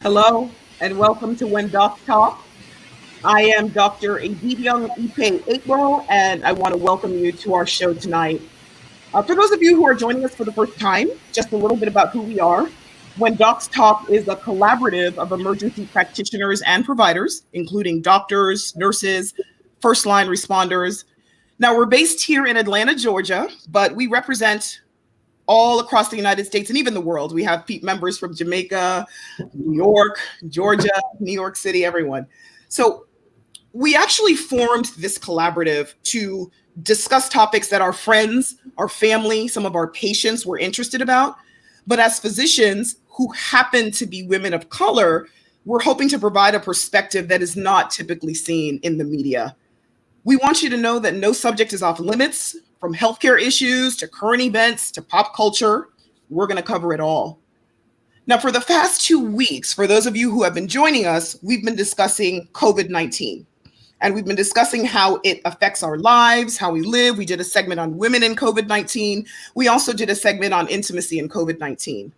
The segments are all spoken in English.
Hello and welcome to When Docs Talk. I am Dr. Young Ipe April, and I want to welcome you to our show tonight. For those of you who are joining us for the first time, just a little bit about who we are. When Docs Talk is a collaborative of emergency practitioners and providers, including doctors, nurses, first line responders. Now, we're based here in Atlanta, Georgia, but we represent all across the United States and even the world. We have members from Jamaica, New York, Georgia, New York City, everyone. So we actually formed this collaborative to discuss topics that our friends, our family, some of our patients were interested about. But as physicians who happen to be women of color, we're hoping to provide a perspective that is not typically seen in the media. We want you to know that no subject is off limits, from healthcare issues to current events to pop culture. We're going to cover it all. Now, for the past 2 weeks, for those of you who have been joining us, we've been discussing COVID-19. And we've been discussing how it affects our lives, how we live. We did a segment on women in COVID-19. We also did a segment on intimacy in COVID-19.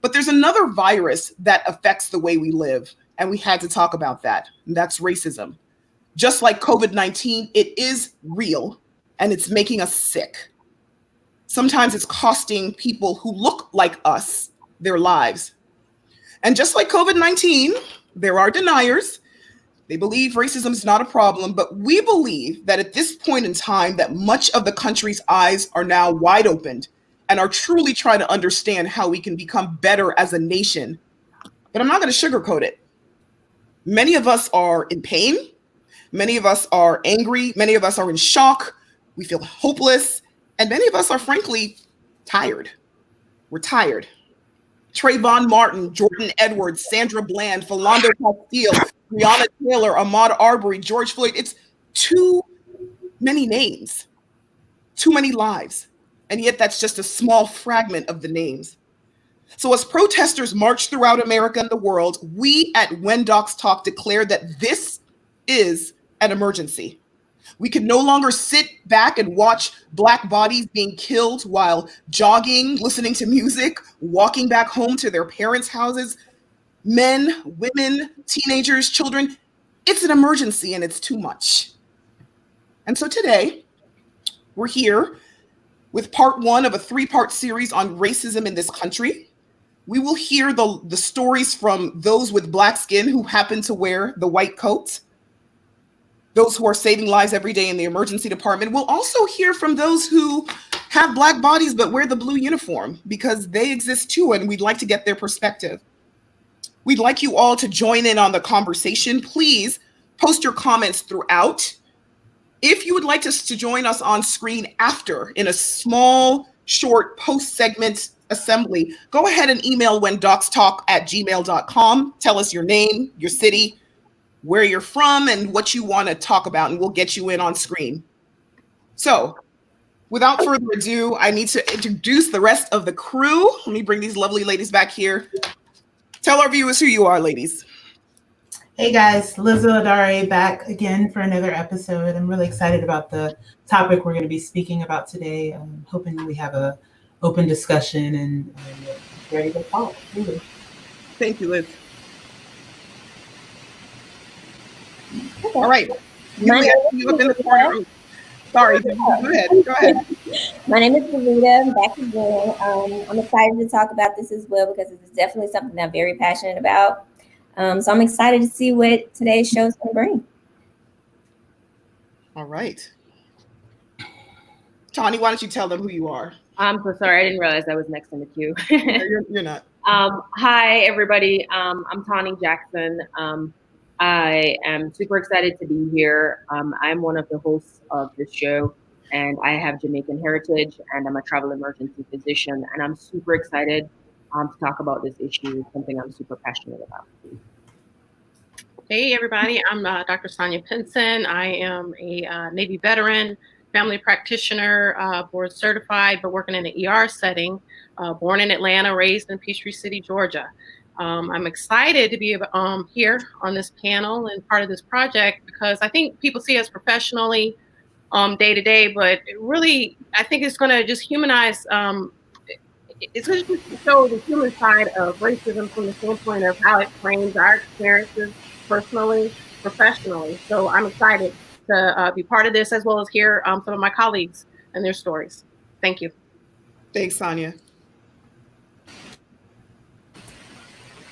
But there's another virus that affects the way we live, and we had to talk about that, and that's racism. Just like COVID-19, it is real, and it's making us sick. Sometimes it's costing people who look like us their lives. And just like COVID-19, there are deniers. They believe racism is not a problem, but we believe that at this point in time that much of the country's eyes are now wide opened and are truly trying to understand how we can become better as a nation. But I'm not going to sugarcoat it. Many of us are in pain. Many of us are angry. Many of us are in shock. We feel hopeless. And many of us are frankly tired. We're tired. Trayvon Martin, Jordan Edwards, Sandra Bland, Philando Castile, Breonna Taylor, Ahmaud Arbery, George Floyd. It's too many names, too many lives. And yet that's just a small fragment of the names. So as protesters march throughout America and the world, we at When Docs Talk declare that this is an emergency. We can no longer sit back and watch Black bodies being killed while jogging, listening to music, walking back home to their parents' houses. Men, women, teenagers, children. It's an emergency and it's too much. And so today, we're here with part 1 of a 3-part series on racism in this country. We will hear the stories from those with Black skin who happen to wear the white coat, those who are saving lives every day in the emergency department. We'll also hear from those who have Black bodies but wear the blue uniform, because they exist too, and we'd like to get their perspective. We'd like you all to join in on the conversation. Please post your comments throughout. If you would like us to join us on screen after in a small, short post-segment assembly, go ahead and email whendocstalk@gmail.com. Tell us your name, your city, where you're from, and what you want to talk about, and we'll get you in on screen. So, without further ado, I need to introduce the rest of the crew. Let me bring these lovely ladies back here. Tell our viewers who you are, ladies. Hey guys, Liz Adare back again for another episode. I'm really excited about the topic we're going to be speaking about today. I'm hoping we have a open discussion and ready to talk. Really. Thank you, Liz. Okay. All right. You up in the corner. Sorry, go ahead. My name is Dilate. I'm back again. I'm excited to talk about this as well because it's definitely something that I'm very passionate about. So I'm excited to see what today's show is going to bring. All right. Tawny, why don't you tell them who you are? I'm so sorry. I didn't realize I was next in the queue. You're not. Hi, everybody. I'm Tawny Jackson. I am super excited to be here. I'm one of the hosts of this show, and I have Jamaican heritage, and I'm a travel emergency physician, and I'm super excited to talk about this issue, something I'm super passionate about. Hey, everybody. I'm Dr. Sonia Pinson. I am a Navy veteran, family practitioner, board certified, but working in an ER setting, born in Atlanta, raised in Peachtree City, Georgia. I'm excited to be here on this panel and part of this project because I think people see us professionally day to day, but really, I think it's going to just humanize it's just to show the human side of racism from the standpoint of how it frames our experiences personally, professionally. So I'm excited to be part of this, as well as hear some of my colleagues and their stories. Thank you. Thanks, Sonia.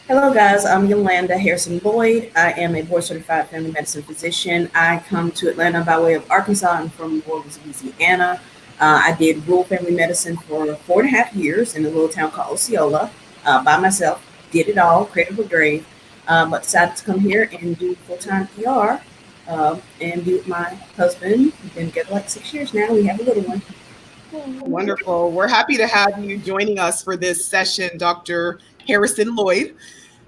Hello, guys. I'm Yolanda Harrison Lloyd. I am a board-certified family medicine physician. I come to Atlanta by way of Arkansas. I'm from New Orleans, Louisiana. I did rural family medicine for 4.5 years in a little town called Osceola by myself. Did it all, cradle to grave, but decided to come here and do full-time ER and be with my husband. We've been together like 6 years now. We have a little one. Wonderful. We're happy to have you joining us for this session, Dr. Harrison Lloyd.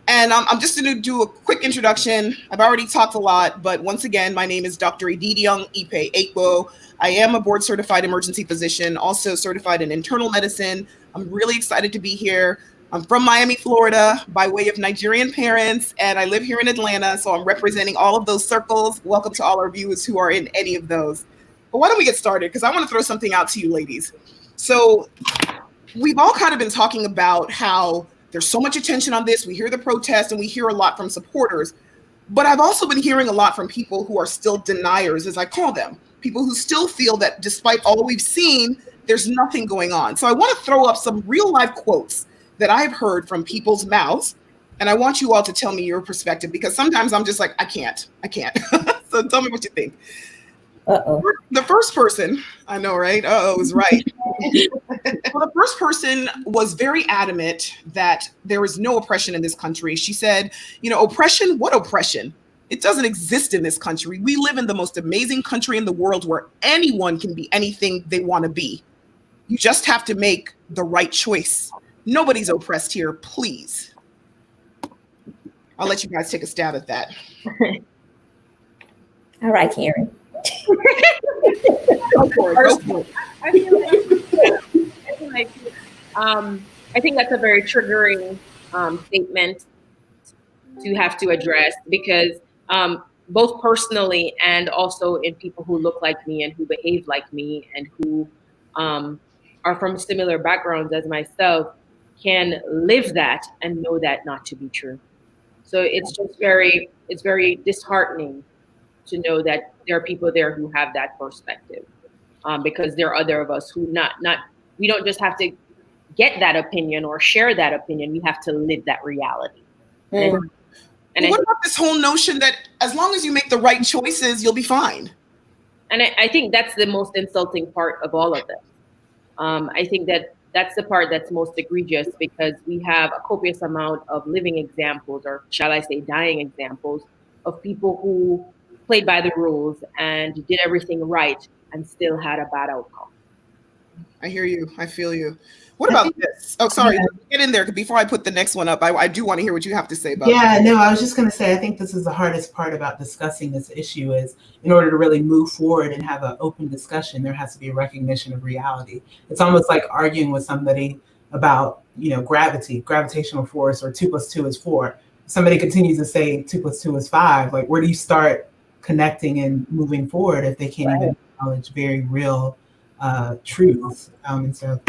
And I'm just going to do a quick introduction. I've already talked a lot, but once again, my name is Dr. Edidiong Ipe Ekwo. I am a board-certified emergency physician, also certified in internal medicine. I'm really excited to be here. I'm from Miami, Florida, by way of Nigerian parents, and I live here in Atlanta, so I'm representing all of those circles. Welcome to all our viewers who are in any of those. But why don't we get started? Because I want to throw something out to you, ladies. So we've all kind of been talking about how there's so much attention on this. We hear the protests and we hear a lot from supporters. But I've also been hearing a lot from people who are still deniers, as I call them. People who still feel that despite all we've seen, there's nothing going on. So I want to throw up some real life quotes that I've heard from people's mouths. And I want you all to tell me your perspective, because sometimes I'm just like, I can't. So tell me what you think. Uh-oh. The first person, I know, right? Uh-oh is right. Well, the first person was very adamant that there is no oppression in this country. She said, oppression? What oppression? It doesn't exist in this country. We live in the most amazing country in the world where anyone can be anything they want to be. You just have to make the right choice. Nobody's oppressed here, please. I'll let you guys take a stab at that. All right, Karen. Go for it. I think that's a very triggering statement to have to address, because both personally and also in people who look like me and who behave like me and who are from similar backgrounds as myself can live that and know that not to be true. So it's very disheartening to know that there are people there who have that perspective, because there are other of us who we don't just have to get that opinion or share that opinion. We have to live that reality. And what about this whole notion that as long as you make the right choices, you'll be fine? And I think that's the most insulting part of all of this. I think that's the part that's most egregious, because we have a copious amount of living examples, or shall I say dying examples, of people who played by the rules and did everything right and still had a bad outcome. I hear you. I feel you. What about this? Oh, sorry. Yeah. Get in there before I put the next one up. I do want to hear what you have to say about Yeah, no, I was just going to say, I think this is the hardest part about discussing this issue is in order to really move forward and have an open discussion, there has to be a recognition of reality. It's almost like arguing with somebody about, gravitational force, or 2 + 2 is 4. Somebody continues to say 2 + 2 is 5. Like, where do you start connecting and moving forward if they can't even acknowledge very real truths? And so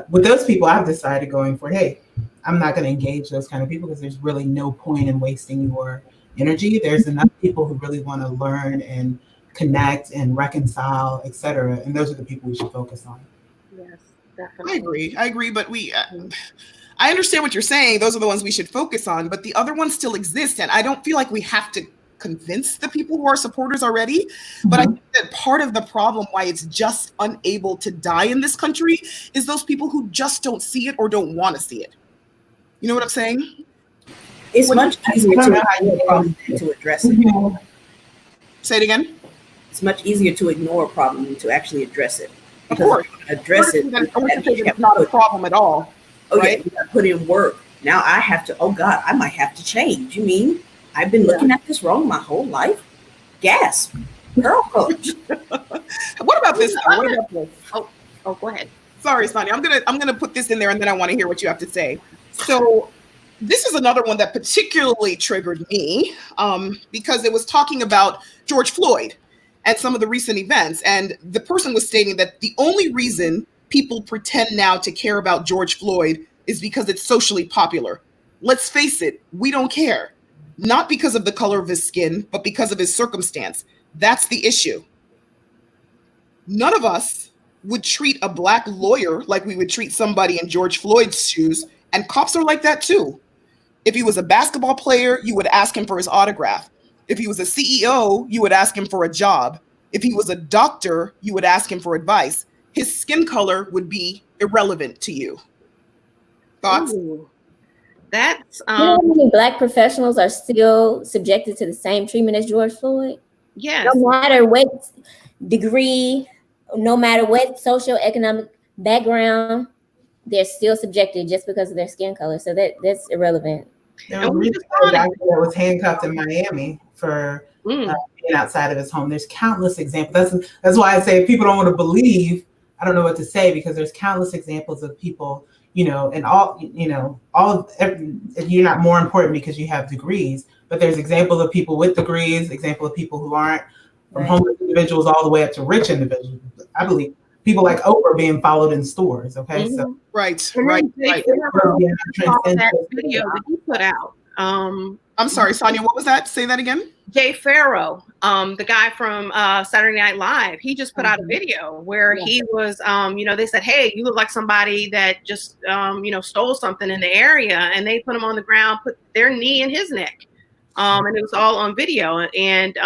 with those people, I've decided going forward, hey, I'm not going to engage those kind of people, because there's really no point in wasting your energy. There's enough people who really want to learn and connect and reconcile, etc. And those are the people we should focus on. Yes, definitely. I agree, but I understand what you're saying. Those are the ones we should focus on, but the other ones still exist. And I don't feel like we have to convince the people who are supporters already. But I think that part of the problem why it's just unable to die in this country is those people who just don't see it or don't want to see it. You know what I'm saying? It's much easier to ignore a problem than to address it. Say it again. It's much easier to ignore a problem than to actually address it. Of course. Address it. It's not a problem at all. Oh, right? Yeah, you gotta put in work. Now I have to, oh God, I might have to change. You mean I've been looking at this wrong my whole life? Gasp. Girl coach. What about this? What about this? Oh, go ahead. Sorry, Sonia. I'm gonna put this in there, and then I want to hear what you have to say. So this is another one that particularly triggered me, because it was talking about George Floyd and some of the recent events. And the person was stating that the only reason people pretend now to care about George Floyd is because it's socially popular. Let's face it, we don't care. Not because of the color of his skin, but because of his circumstance. That's the issue. None of us would treat a black lawyer like we would treat somebody in George Floyd's shoes, and cops are like that too. If he was a basketball player, you would ask him for his autograph. If he was a CEO, you would ask him for a job. If he was a doctor, you would ask him for advice. His skin color would be irrelevant to you. Thoughts? Ooh, that's You know how many Black professionals are still subjected to the same treatment as George Floyd? yes. No matter what degree, no matter what socioeconomic background, they're still subjected just because of their skin color. So that's irrelevant. There was a recent doctor that was handcuffed in Miami for being outside of his home. There's countless examples. That's why I say if people don't want to believe, I don't know what to say, because there's countless examples of people, and you're not more important because you have degrees, but there's examples of people with degrees, example of people who aren't, from homeless individuals all the way up to rich individuals. I believe people like Oprah being followed in stores. Okay, so Right. That video that he put out. I'm sorry, Sonia, what was that? Say that again. Jay Farrow, the guy from Saturday Night Live, he just put out a video where he was, they said, hey, you look like somebody that just, stole something in the area. And they put him on the ground, put their knee in his neck. And it was all on video. And,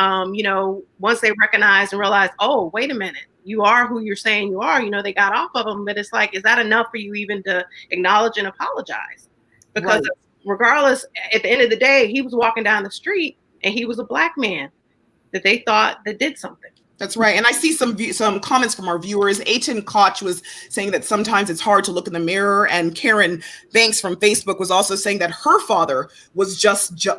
once they recognized and realized, oh, wait a minute, you are who you're saying you are, they got off of him. But it's like, is that enough for you even to acknowledge and apologize? Because regardless, at the end of the day, he was walking down the street and he was a Black man that they thought that did something. That's right. And I see some comments from our viewers. Aiton Koch was saying that sometimes it's hard to look in the mirror. And Karen Banks from Facebook was also saying that her father was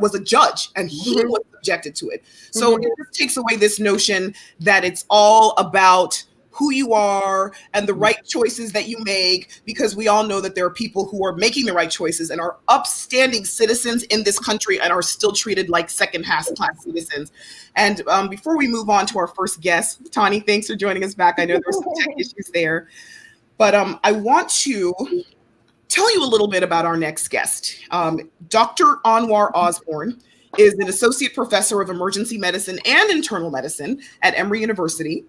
was a judge and he was subjected to it. So it just takes away this notion that it's all about who you are and the right choices that you make, because we all know that there are people who are making the right choices and are upstanding citizens in this country and are still treated like second-class citizens. And before we move on to our first guest, Tani, thanks for joining us back. I know there's some tech issues there, but I want to tell you a little bit about our next guest. Dr. Anwar Osborne is an associate professor of emergency medicine and internal medicine at Emory University.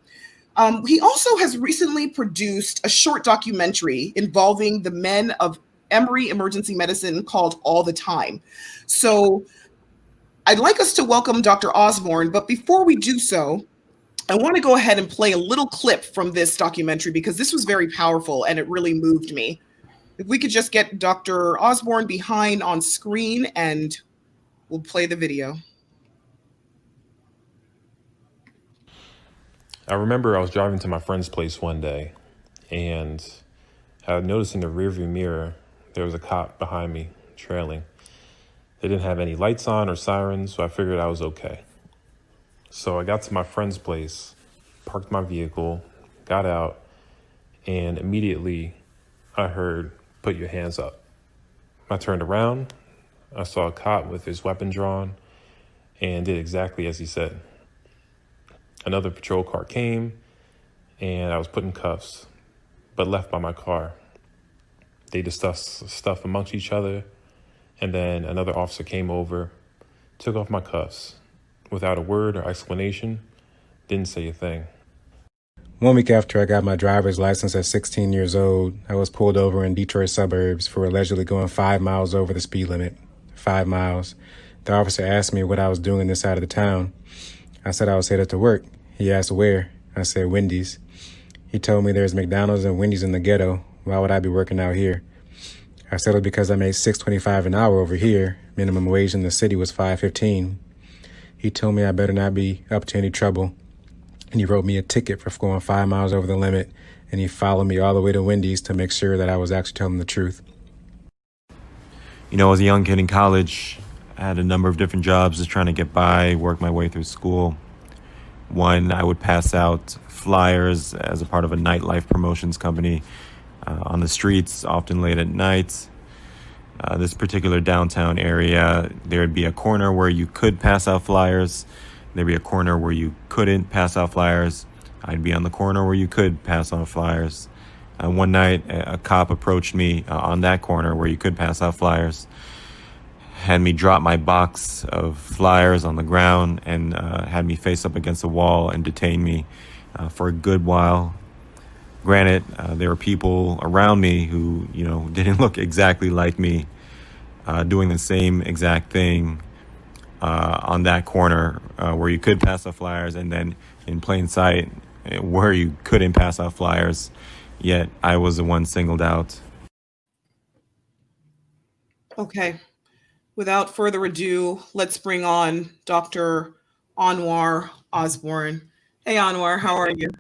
He also has recently produced a short documentary involving the men of Emory Emergency Medicine called All the Time. So I'd like us to welcome Dr. Osborne, but before we do so, I want to go ahead and play a little clip from this documentary because this was very powerful and it really moved me. If we could just get Dr. Osborne behind on screen and we'll play the video. I remember I was driving to my friend's place one day and I noticed in the rearview mirror, there was a cop behind me trailing. They didn't have any lights on or sirens, so I figured I was okay. So I got to my friend's place, parked my vehicle, got out, and immediately I heard, "Put your hands up." I turned around, I saw a cop with his weapon drawn and did exactly as he said. Another patrol car came and I was put in cuffs, but left by my car. They discussed stuff amongst each other, and then another officer came over, took off my cuffs without a word or explanation, didn't say a thing. 1 week after I got my driver's license at 16 years old, I was pulled over in Detroit suburbs for allegedly going 5 miles over the speed limit. 5 miles. The officer asked me what I was doing this side of the town. I said I was headed to work. He asked where. I said Wendy's. He told me there's McDonald's and Wendy's in the ghetto. Why would I be working out here? I said it because I made $6.25 an hour over here. Minimum wage in the city was $5.15. He told me I better not be up to any trouble. And he wrote me a ticket for going 5 miles over the limit. And he followed me all the way to Wendy's to make sure that I was actually telling the truth. As a young kid in college, I had a number of different jobs just trying to get by, work my way through school. One, I would pass out flyers as a part of a nightlife promotions company on the streets, often late at night. This particular downtown area, there would be a corner where you could pass out flyers. There'd be a corner where you couldn't pass out flyers. I'd be on the corner where you could pass out flyers. One night, a cop approached me on that corner where you could pass out flyers, had me drop my box of flyers on the ground, and had me face up against the wall and detain me for a good while. Granted, there were people around me who, didn't look exactly like me, doing the same exact thing on that corner where you could pass out flyers, and then in plain sight where you couldn't pass out flyers, yet I was the one singled out. Okay. Without further ado, let's bring on Dr. Anwar Osborne. Hey, Anwar, how are you?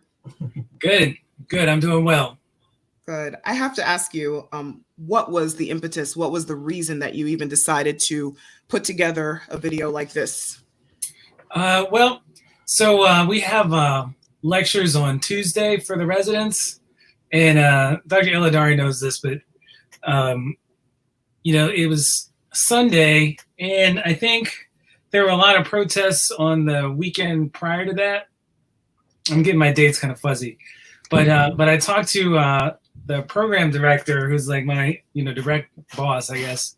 Good. I'm doing well. Good. I have to ask you, what was the impetus? What was the reason that you even decided to put together a video like this? So we have lectures on Tuesday for the residents, and Dr. Iladari knows this, but it was Sunday, and I think there were a lot of protests on the weekend prior to that. I'm getting my dates kind of fuzzy, but I talked to the program director, who's like my direct boss, I guess,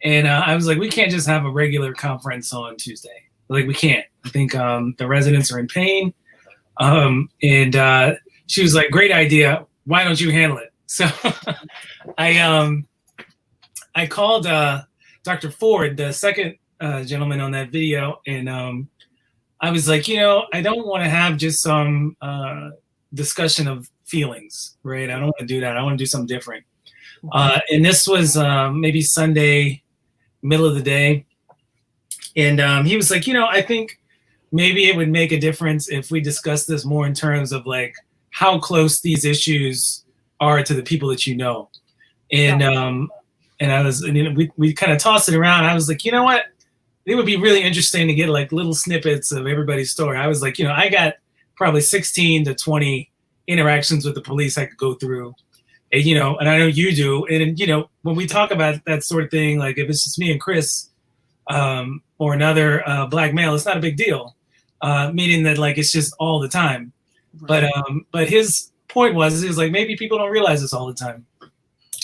and I was like, we can't just have a regular conference on Tuesday. Like, we can't. I think the residents are in pain, and she was like, great idea. Why don't you handle it? So I called Dr. Ford, the second gentleman on that video, and I was like, I don't want to have just some discussion of feelings, right? I don't want to do that. I want to do something different. And this was maybe Sunday, middle of the day. And he was like, I think maybe it would make a difference if we discuss this more in terms of like how close these issues are to the people that you know. And we kind of tossed it around. I was like, you know what? It would be really interesting to get like little snippets of everybody's story. I was like, I got probably 16 to 20 interactions with the police I could go through. And, and I know you do. And, when we talk about that sort of thing, like if it's just me and Chris or another black male, it's not a big deal. Meaning that like, it's just all the time. Right. But his point was, he was like, maybe people don't realize this all the time.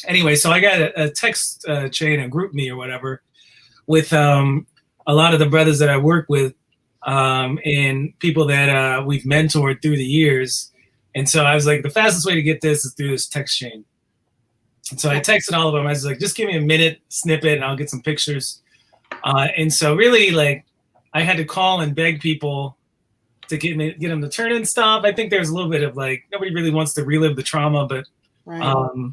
Anyway, so I got a text chain, a group me or whatever, with a lot of the brothers that I work with and people that we've mentored through the years. And so I was like, the fastest way to get this is through this text chain. And so I texted all of them. I was like, just give me a minute snippet and I'll get some pictures. And so really, like, I had to call and beg people to get them to turn in stuff. I think there's a little bit of like, nobody really wants to relive the trauma, but right.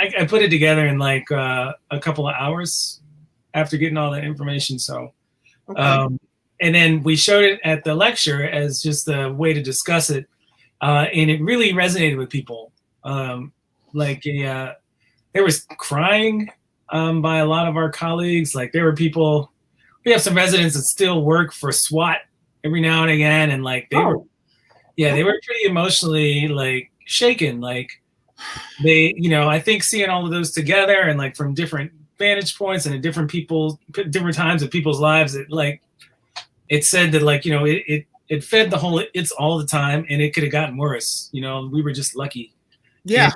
I put it together in like a couple of hours after getting all that information. So, okay. And then we showed it at the lecture as just a way to discuss it. And it really resonated with people. There was crying by a lot of our colleagues. Like there were people, we have some residents that still work for SWAT every now and again. And like, they were pretty emotionally like shaken. Like they, I think seeing all of those together and like from different vantage points and at different times of people's lives, it said that like, it fed the whole, it's all the time and it could have gotten worse. We were just lucky. Yeah.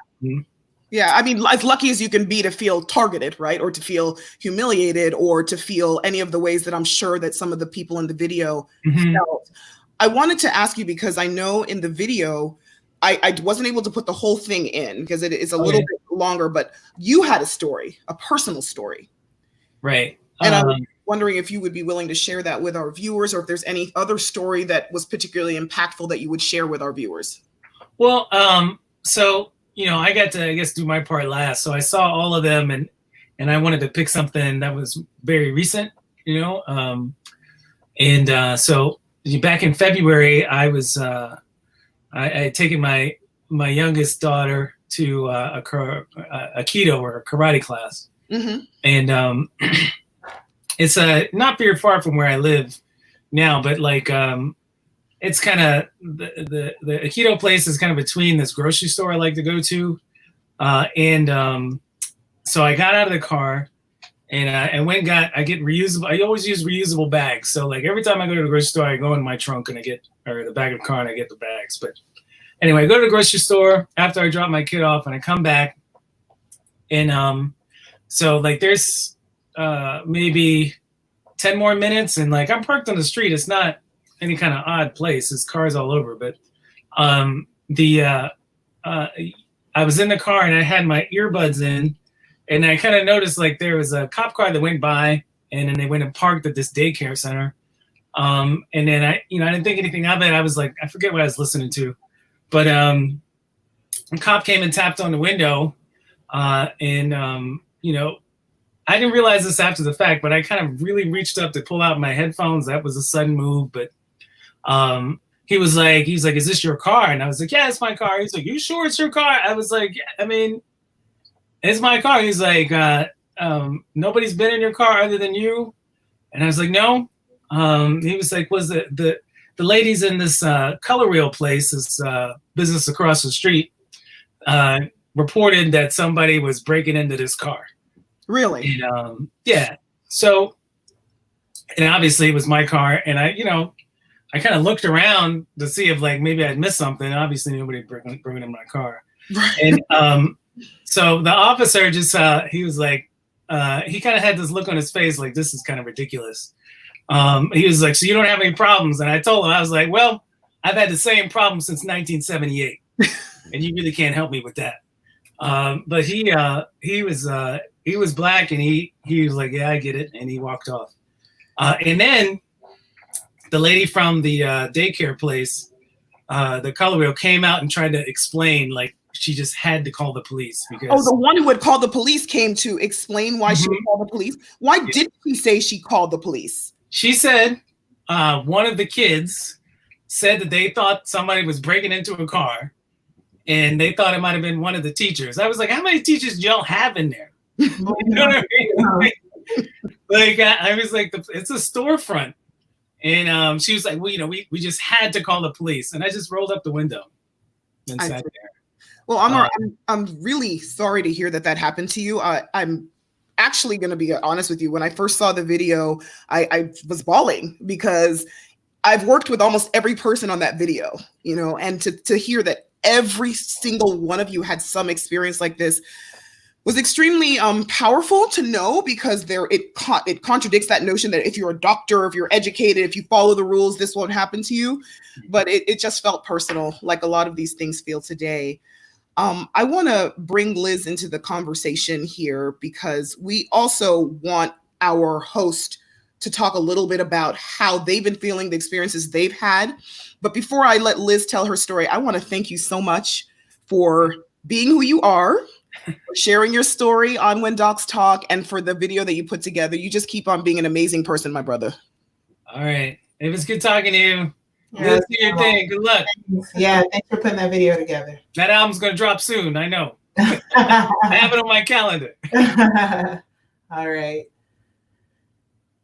Yeah. I mean, as lucky as you can be to feel targeted, right? Or to feel humiliated or to feel any of the ways that I'm sure that some of the people in the video felt. I wanted to ask you because I know in the video, I wasn't able to put the whole thing in because it is a little bit longer, but you had a story, a personal story. Right. And I'm wondering if you would be willing to share that with our viewers or if there's any other story that was particularly impactful that you would share with our viewers. Well, so, I got to, I guess, do my part last. So I saw all of them and I wanted to pick something that was very recent, so back in February, I was, I had taken my youngest daughter to a Aikido or a karate class. Mm-hmm. And it's not very far from where I live now, but like it's kind of the Aikido place is kind of between this grocery store I like to go to. So I got out of the car and I get reusable. I always use reusable bags. So like every time I go to the grocery store, I go in my trunk and or the back of the car and I get the bags. But Anyway, I go to the grocery store after I drop my kid off, and I come back, and so like there's maybe 10 more minutes, and like I'm parked on the street. It's not any kind of odd place. There's cars all over, but I was in the car and I had my earbuds in, and I kind of noticed like there was a cop car that went by, and then they went and parked at this daycare center. And then I didn't think anything of it. I was like, I forget what I was listening to, but a cop came and tapped on the window, and I didn't realize this after the fact, but I kind of really reached up to pull out my headphones. That was a sudden move, but he was like, is this your car? And I was like, yeah, it's my car. He's like, you sure it's your car? I was like, yeah, I mean, it's my car. He's like, nobody's been in your car other than you. And I was like, no. He was like, was the ladies in this color wheel place, this business across the street, reported that somebody was breaking into this car. Really? And, yeah. So, and obviously it was my car, and I kind of looked around to see if like maybe I'd missed something. Obviously nobody broken in my car. And so the officer just he was like, he kind of had this look on his face like, this is kind of ridiculous. He was like, so you don't have any problems? And I told him, I was like, well, I've had the same problem since 1978, and you really can't help me with that. But he was black, and he was like, yeah, I get it, and he walked off. And then the lady from the daycare place, the color wheel, came out and tried to explain like she just had to call the police because the one who would call the police came to explain why she would call the police. Why did she say she called the police? She said one of the kids said that they thought somebody was breaking into a car, and they thought it might have been one of the teachers. I was like, how many teachers do y'all have in there? You know what I mean? Like I was like, it's a storefront. And she was like, well, we just had to call the police. And I just rolled up the window and sat there. Well, I'm really sorry to hear that happened to you. I'm actually going to be honest with you. When I first saw the video, I was bawling because I've worked with almost every person on that video, and to hear that every single one of you had some experience like this was extremely powerful to know, because it contradicts that notion that if you're a doctor, if you're educated, if you follow the rules, this won't happen to you. But it just felt personal, like a lot of these things feel today. I want to bring Liz into the conversation here because we also want our host to talk a little bit about how they've been feeling, the experiences they've had. But before I let Liz tell her story, I want to thank you so much for being who you are, for sharing your story on When Docs Talk, and for the video that you put together. You just keep on being an amazing person, my brother. All right. It was good talking to you. Let's do your thing. Good luck. Yeah, thanks for putting that video together. That album's going to drop soon. I know. I have it on my calendar. All right.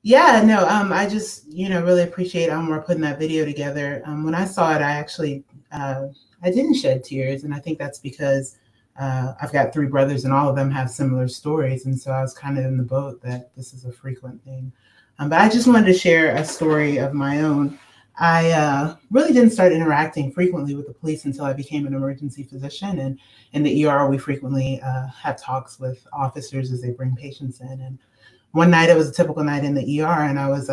Yeah, no, I just, really appreciate Elmore putting that video together. When I saw it, I actually, I didn't shed tears. And I think that's because I've got 3 brothers and all of them have similar stories. And so I was kind of in the boat that this is a frequent thing. But I just wanted to share a story of my own. I really didn't start interacting frequently with the police until I became an emergency physician. And in the ER, we frequently have talks with officers as they bring patients in. And one night, it was a typical night in the ER, and I was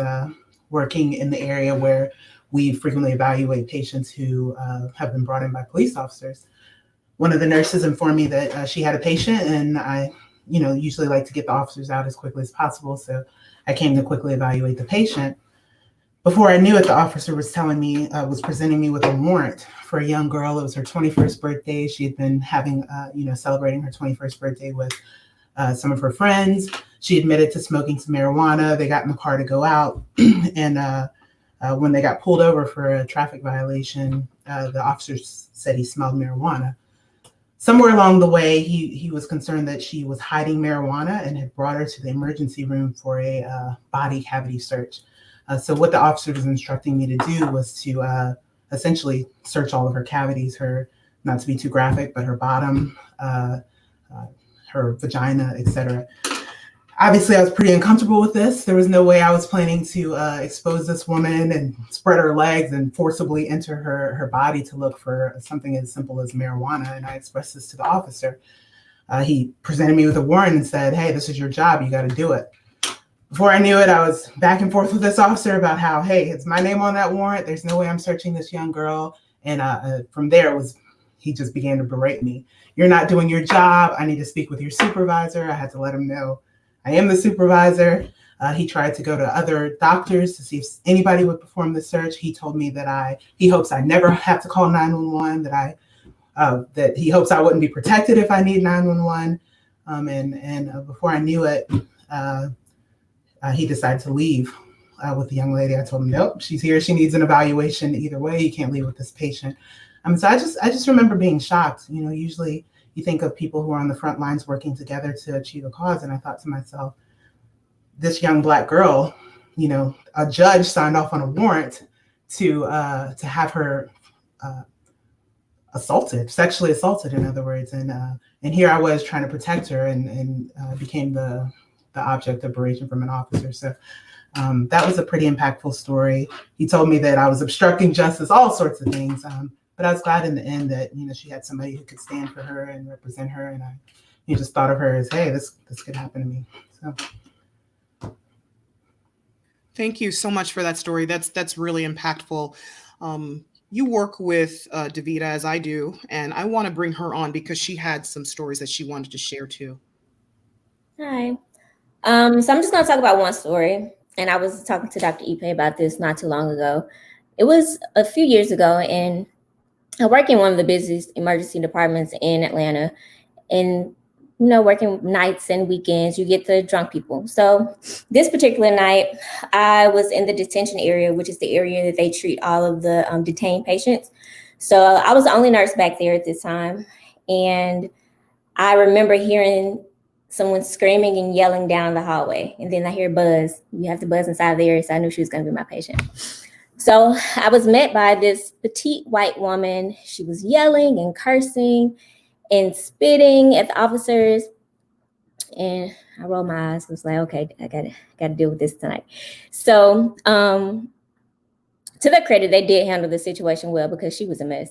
working in the area where we frequently evaluate patients who have been brought in by police officers. One of the nurses informed me that she had a patient, and I, usually like to get the officers out as quickly as possible. So I came to quickly evaluate the patient. Before I knew it, the officer was was presenting me with a warrant for a young girl. It was her 21st birthday. She had been having, celebrating her 21st birthday with some of her friends. She admitted to smoking some marijuana. They got in the car to go out. And when they got pulled over for a traffic violation, the officer said he smelled marijuana. Somewhere along the way, he was concerned that she was hiding marijuana and had brought her to the emergency room for a body cavity search. So what the officer was instructing me to do was to essentially search all of her cavities, not to be too graphic, but her bottom, her vagina, etc. Obviously, I was pretty uncomfortable with this. There was no way I was planning to expose this woman and spread her legs and forcibly enter her body to look for something as simple as marijuana. And I expressed this to the officer. He presented me with a warrant and said, "Hey, this is your job. You got to do it." Before I knew it, I was back and forth with this officer about how, hey, it's my name on that warrant. There's no way I'm searching this young girl. And from there, he just began to berate me. "You're not doing your job. I need to speak with your supervisor." I had to let him know I am the supervisor. He tried to go to other doctors to see if anybody would perform the search. He told me that he hopes I never have to call 911, that he hopes I wouldn't be protected if I need 911. And before I knew it, he decided to leave with the young lady. I told him, "Nope, she's here. She needs an evaluation. Either way, you can't leave with this patient." So I just remember being shocked. Usually you think of people who are on the front lines working together to achieve a cause. And I thought to myself, this young Black girl, a judge signed off on a warrant to have her sexually assaulted, in other words. And here I was trying to protect her and became the object of berating from an officer. So that was a pretty impactful story. He told me that I was obstructing justice, all sorts of things. But I was glad in the end that, she had somebody who could stand for her and represent her. And I just thought of her as, hey, this could happen to me. So. Thank you so much for that story. That's really impactful. You work with Davida, as I do, and I want to bring her on because she had some stories that she wanted to share too. Hi. So I'm just going to talk about one story. And I was talking to Dr. Ipe about this not too long ago. It was a few years ago, and I work in one of the busiest emergency departments in Atlanta. And, working nights and weekends, you get the drunk people. So this particular night, I was in the detention area, which is the area that they treat all of the detained patients. So I was the only nurse back there at this time. And I remember hearing someone screaming and yelling down the hallway. And then I hear buzz. You have to buzz inside the area. So I knew she was going to be my patient. So I was met by this petite white woman. She was yelling and cursing and spitting at the officers. And I rolled my eyes. I was like, okay, I gotta deal with this tonight. So to their credit, they did handle the situation well because she was a mess.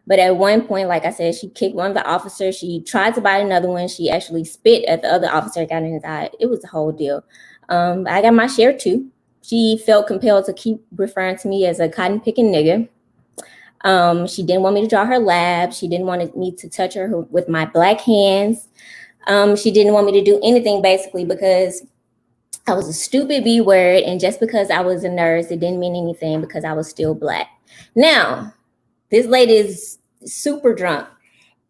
But at one point, like I said, she kicked one of the officers. She tried to bite another one. She actually spit at the other officer, got in his eye. It was the whole deal. I got my share too. She felt compelled to keep referring to me as a cotton picking nigga. She didn't want me to draw her lab. She didn't want me to touch her with my Black hands. She didn't want me to do anything basically because I was a stupid B word. And just because I was a nurse, it didn't mean anything because I was still Black. Now, this lady is super drunk.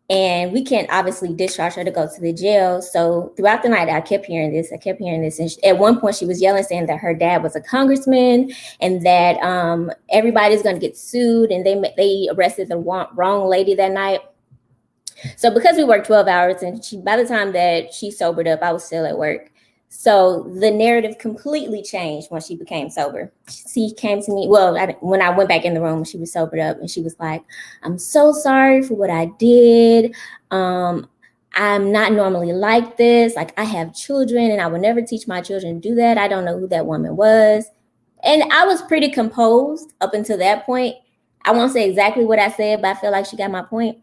And we can't obviously discharge her to go to the jail. So throughout the night, I kept hearing this. And at one point, she was yelling, saying that her dad was a congressman and that everybody's going to get sued. And they arrested the wrong lady that night. So because we worked 12 hours and by the time that she sobered up, I was still at work. So the narrative completely changed when she became sober. She came to me, when I went back in the room, she was sobered up and she was like, "I'm so sorry for what I did. I'm not normally like this. Like, I have children and I would never teach my children to do that. I don't know who that woman was." And I was pretty composed up until that point. I won't say exactly what I said, but I feel like she got my point.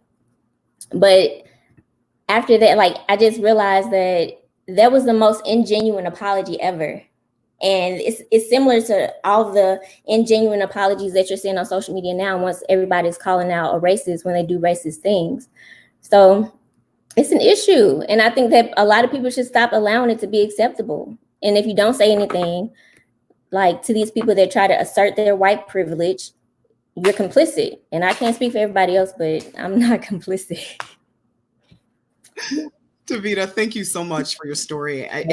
But after that, I just realized that was the most ingenuine apology ever. And it's similar to all the ingenuine apologies that you're seeing on social media now once everybody's calling out a racist when they do racist things. So it's an issue. And I think that a lot of people should stop allowing it to be acceptable. And if you don't say anything, to these people that try to assert their white privilege, you're complicit. And I can't speak for everybody else, but I'm not complicit. Davida, thank you so much for your story. I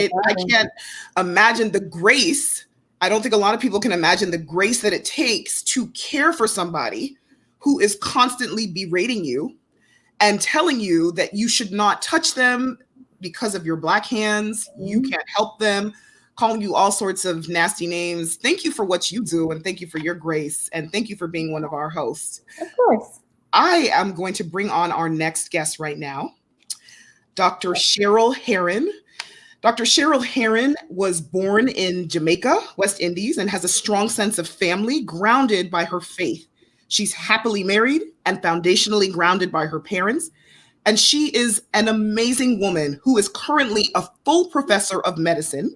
can't imagine the grace. I don't think a lot of people can imagine the grace that it takes to care for somebody who is constantly berating you and telling you that you should not touch them because of your Black hands. You can't help them, calling you all sorts of nasty names. Thank you for what you do, and thank you for your grace, and thank you for being one of our hosts. Of course. I am going to bring on our next guest right now, Dr. Cheryl Herron. Dr. Cheryl Heron was born in Jamaica, West Indies, and has a strong sense of family grounded by her faith. She's happily married and foundationally grounded by her parents. And she is an amazing woman who is currently a full professor of medicine,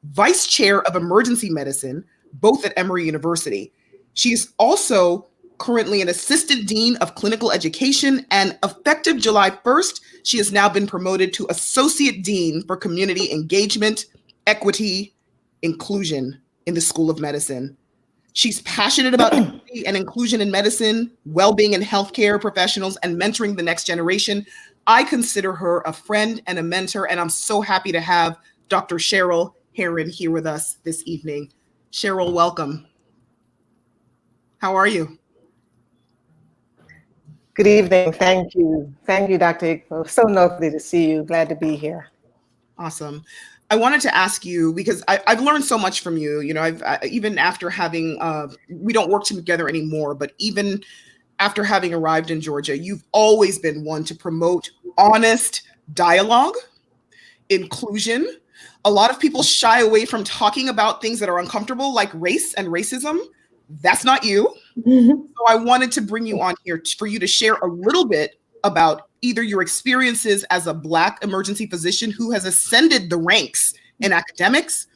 vice chair of emergency medicine, both at Emory University. She is also currently an assistant dean of clinical education, and effective July 1st, she has now been promoted to associate dean for community engagement, equity, inclusion in the School of Medicine. She's passionate about equity and inclusion in medicine, well-being in healthcare professionals, and mentoring the next generation. I consider her a friend and a mentor, and I'm so happy to have Dr. Cheryl Heron here with us this evening. Cheryl, welcome. How are you? Good evening. Thank you. Thank you, Dr. Igbo. So lovely to see you. Glad to be here. Awesome. I wanted to ask you, because I've learned so much from you. You know, even after having, we don't work together anymore, but even after having arrived in Georgia, you've always been one to promote honest dialogue, inclusion. A lot of people shy away from talking about things that are uncomfortable, like race and racism. That's not you. So I wanted to bring you on here for you to share a little bit about either your experiences as a Black emergency physician who has ascended the ranks in academics,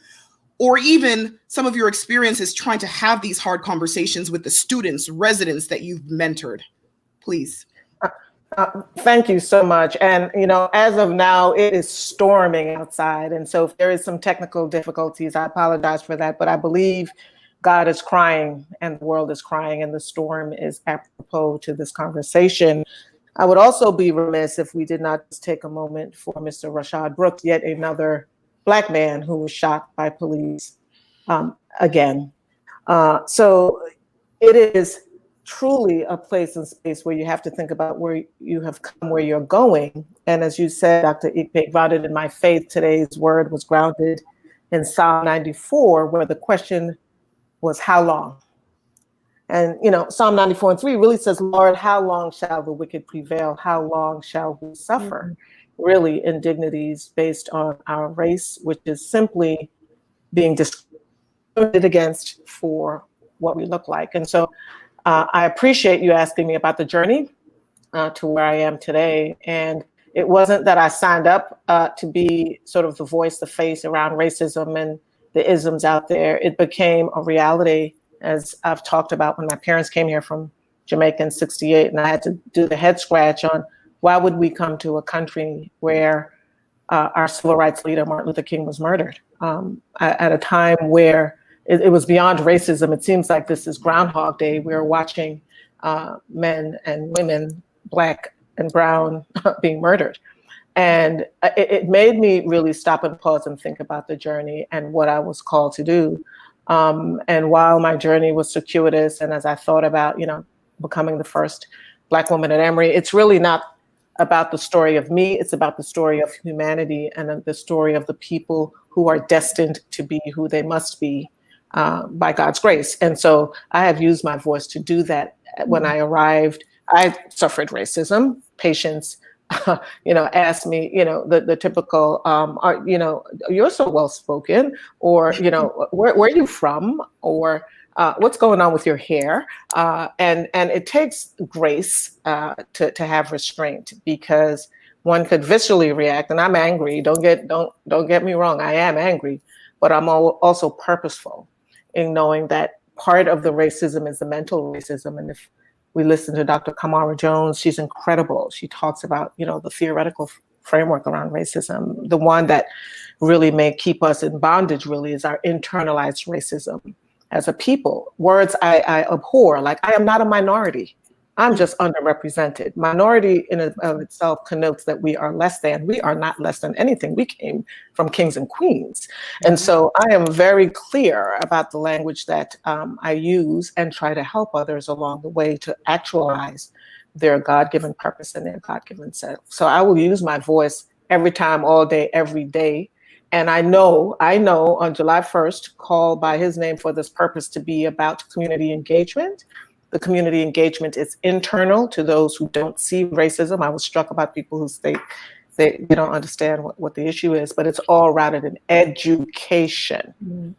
or even some of your experiences trying to have these hard conversations with the students, residents that you've mentored. Please. Thank you so much. And, you know, as of now, it is storming outside. And so if there is some technical difficulties, I apologize for that. But I believe God is crying and the world is crying, and the storm is apropos to this conversation. I would also be remiss if we did not just take a moment for Mr. Rashad Brooks, yet another Black man who was shot by police again. So it is truly a place and space where you have to think about where you have come, where you're going. And as you said, Dr. Ikpe, grounded in my faith, today's word was grounded in Psalm 94, where the question was, how long? And, you know, Psalm 94:3 really says, Lord, how long shall the wicked prevail? How long shall we suffer? Really indignities based on our race, which is simply being discriminated against for what we look like. And so I appreciate you asking me about the journey to where I am today. And it wasn't that I signed up to be sort of the voice, the face around racism and the isms out there. It became a reality, as I've talked about, when my parents came here from Jamaica in '68, and I had to do the head scratch on why would we come to a country where our civil rights leader, Martin Luther King, was murdered at a time where it was beyond racism. It seems like this is Groundhog Day. We're watching men and women, Black and brown, being murdered. And it made me really stop and pause and think about the journey and what I was called to do. And while my journey was circuitous, and as I thought about, you know, becoming the first Black woman at Emory, it's really not about the story of me. It's about the story of humanity and the story of the people who are destined to be who they must be by God's grace. And so I have used my voice to do that. When I arrived, I suffered racism. Patients you know, asked me, you know, the typical, you know, you're so well spoken, or, you know, where are you from, or what's going on with your hair? And it takes grace to have restraint, because one could viscerally react, and I'm angry. Don't get me wrong, I am angry, but I'm also purposeful in knowing that part of the racism is the mental racism. And if we listen to Dr. Kamara Jones, she's incredible. She talks about, you know, the theoretical framework around racism. The one that really may keep us in bondage really is our internalized racism as a people. Words I abhor, like I am not a minority. I'm just underrepresented. Minority in and of itself connotes that we are less than. We are not less than anything. We came from kings and queens. And so I am very clear about the language that I use and try to help others along the way to actualize their God-given purpose and their God-given self. So I will use my voice every time, all day, every day. And I know on July 1st, called by his name for this purpose to be about community engagement. The community engagement is internal to those who don't see racism. I was struck about people who state They don't understand what the issue is, but it's all rooted in education.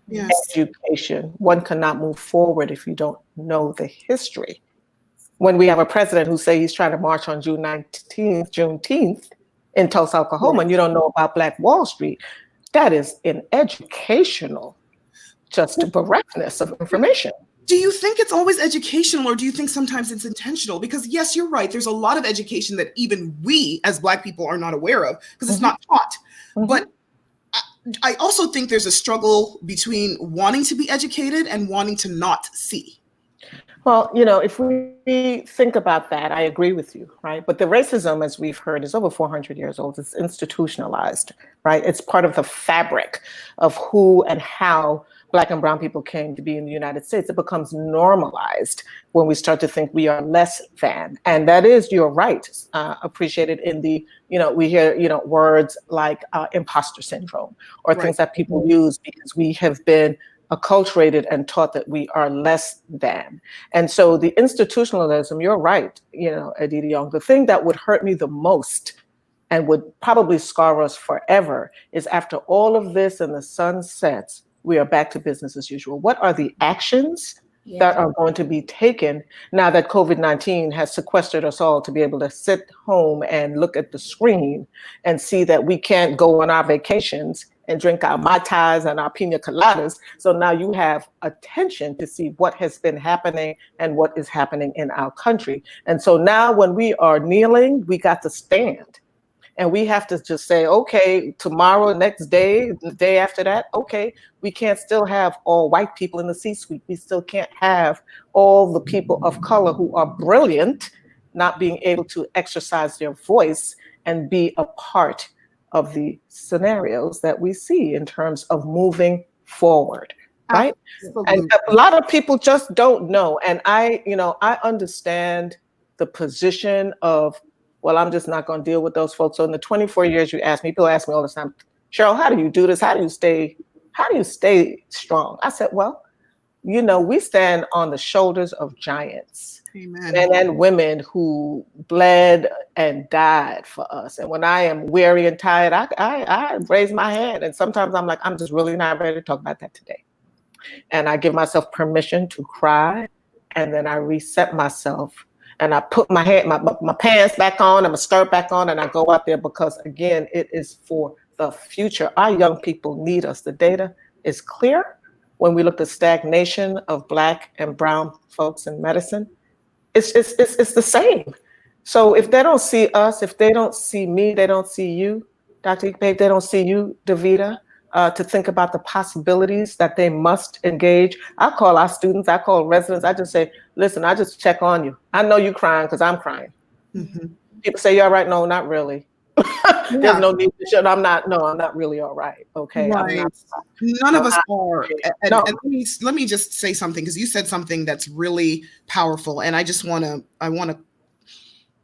Yes. Education. One cannot move forward if you don't know the history. When we have a president who say he's trying to march on Juneteenth in Tulsa, Oklahoma, and you don't know about Black Wall Street, that is an educational just bereft of information. Do you think it's always educational, or do you think sometimes it's intentional? Because yes, you're right. There's a lot of education that even we as Black people are not aware of because it's not taught. But I also think there's a struggle between wanting to be educated and wanting to not see. Well, if we think about that, I agree with you, right? But the racism, as we've heard, is over 400 years old. It's institutionalized, right? It's part of the fabric of who and how Black and brown people came to be in the United States. It becomes normalized when we start to think we are less than. And that is, you're right, appreciated in the, we hear, words like imposter syndrome or things that people use because we have been acculturated and taught that we are less than. And so the institutionalism, you're right, Aditi Young, the thing that would hurt me the most and would probably scar us forever is after all of this and the sun sets, we are back to business as usual. What are the actions that are going to be taken now that COVID-19 has sequestered us all to be able to sit home and look at the screen and see that we can't go on our vacations and drink our Mai Tais and our pina coladas. So now you have attention to see what has been happening and what is happening in our country. And so now when we are kneeling, we got to stand. And we have to just say, okay, tomorrow, next day, the day after that, okay, we can't still have all white people in the C-suite. We still can't have all the people of color who are brilliant not being able to exercise their voice and be a part of the scenarios that we see in terms of moving forward, right? And a lot of people just don't know. And I understand the position of, well, I'm just not going to deal with those folks. So in the 24 years you asked me, people ask me all the time, Cheryl, how do you do this? How do you stay strong? I said, well, we stand on the shoulders of giants. Amen. Men and women who bled and died for us. And when I am weary and tired, I raise my hand. And sometimes I'm like, I'm just really not ready to talk about that today. And I give myself permission to cry. And then I reset myself. And I put my pants back on and my skirt back on, and I go out there because, again, it is for the future. Our young people need us. The data is clear. When we look at stagnation of Black and brown folks in medicine, it's the same. So if they don't see us, if they don't see me, they don't see you, Dr. Ipe, they don't see you, Davida, to think about the possibilities that they must engage. I call our students, I call residents, I just say, listen, I just check on you. I know you're crying because I'm crying. People say, you all right? No, not really. There's no need to I'm not really all right. Okay. Right. None of us are. And let me just say something, because you said something that's really powerful. And I want to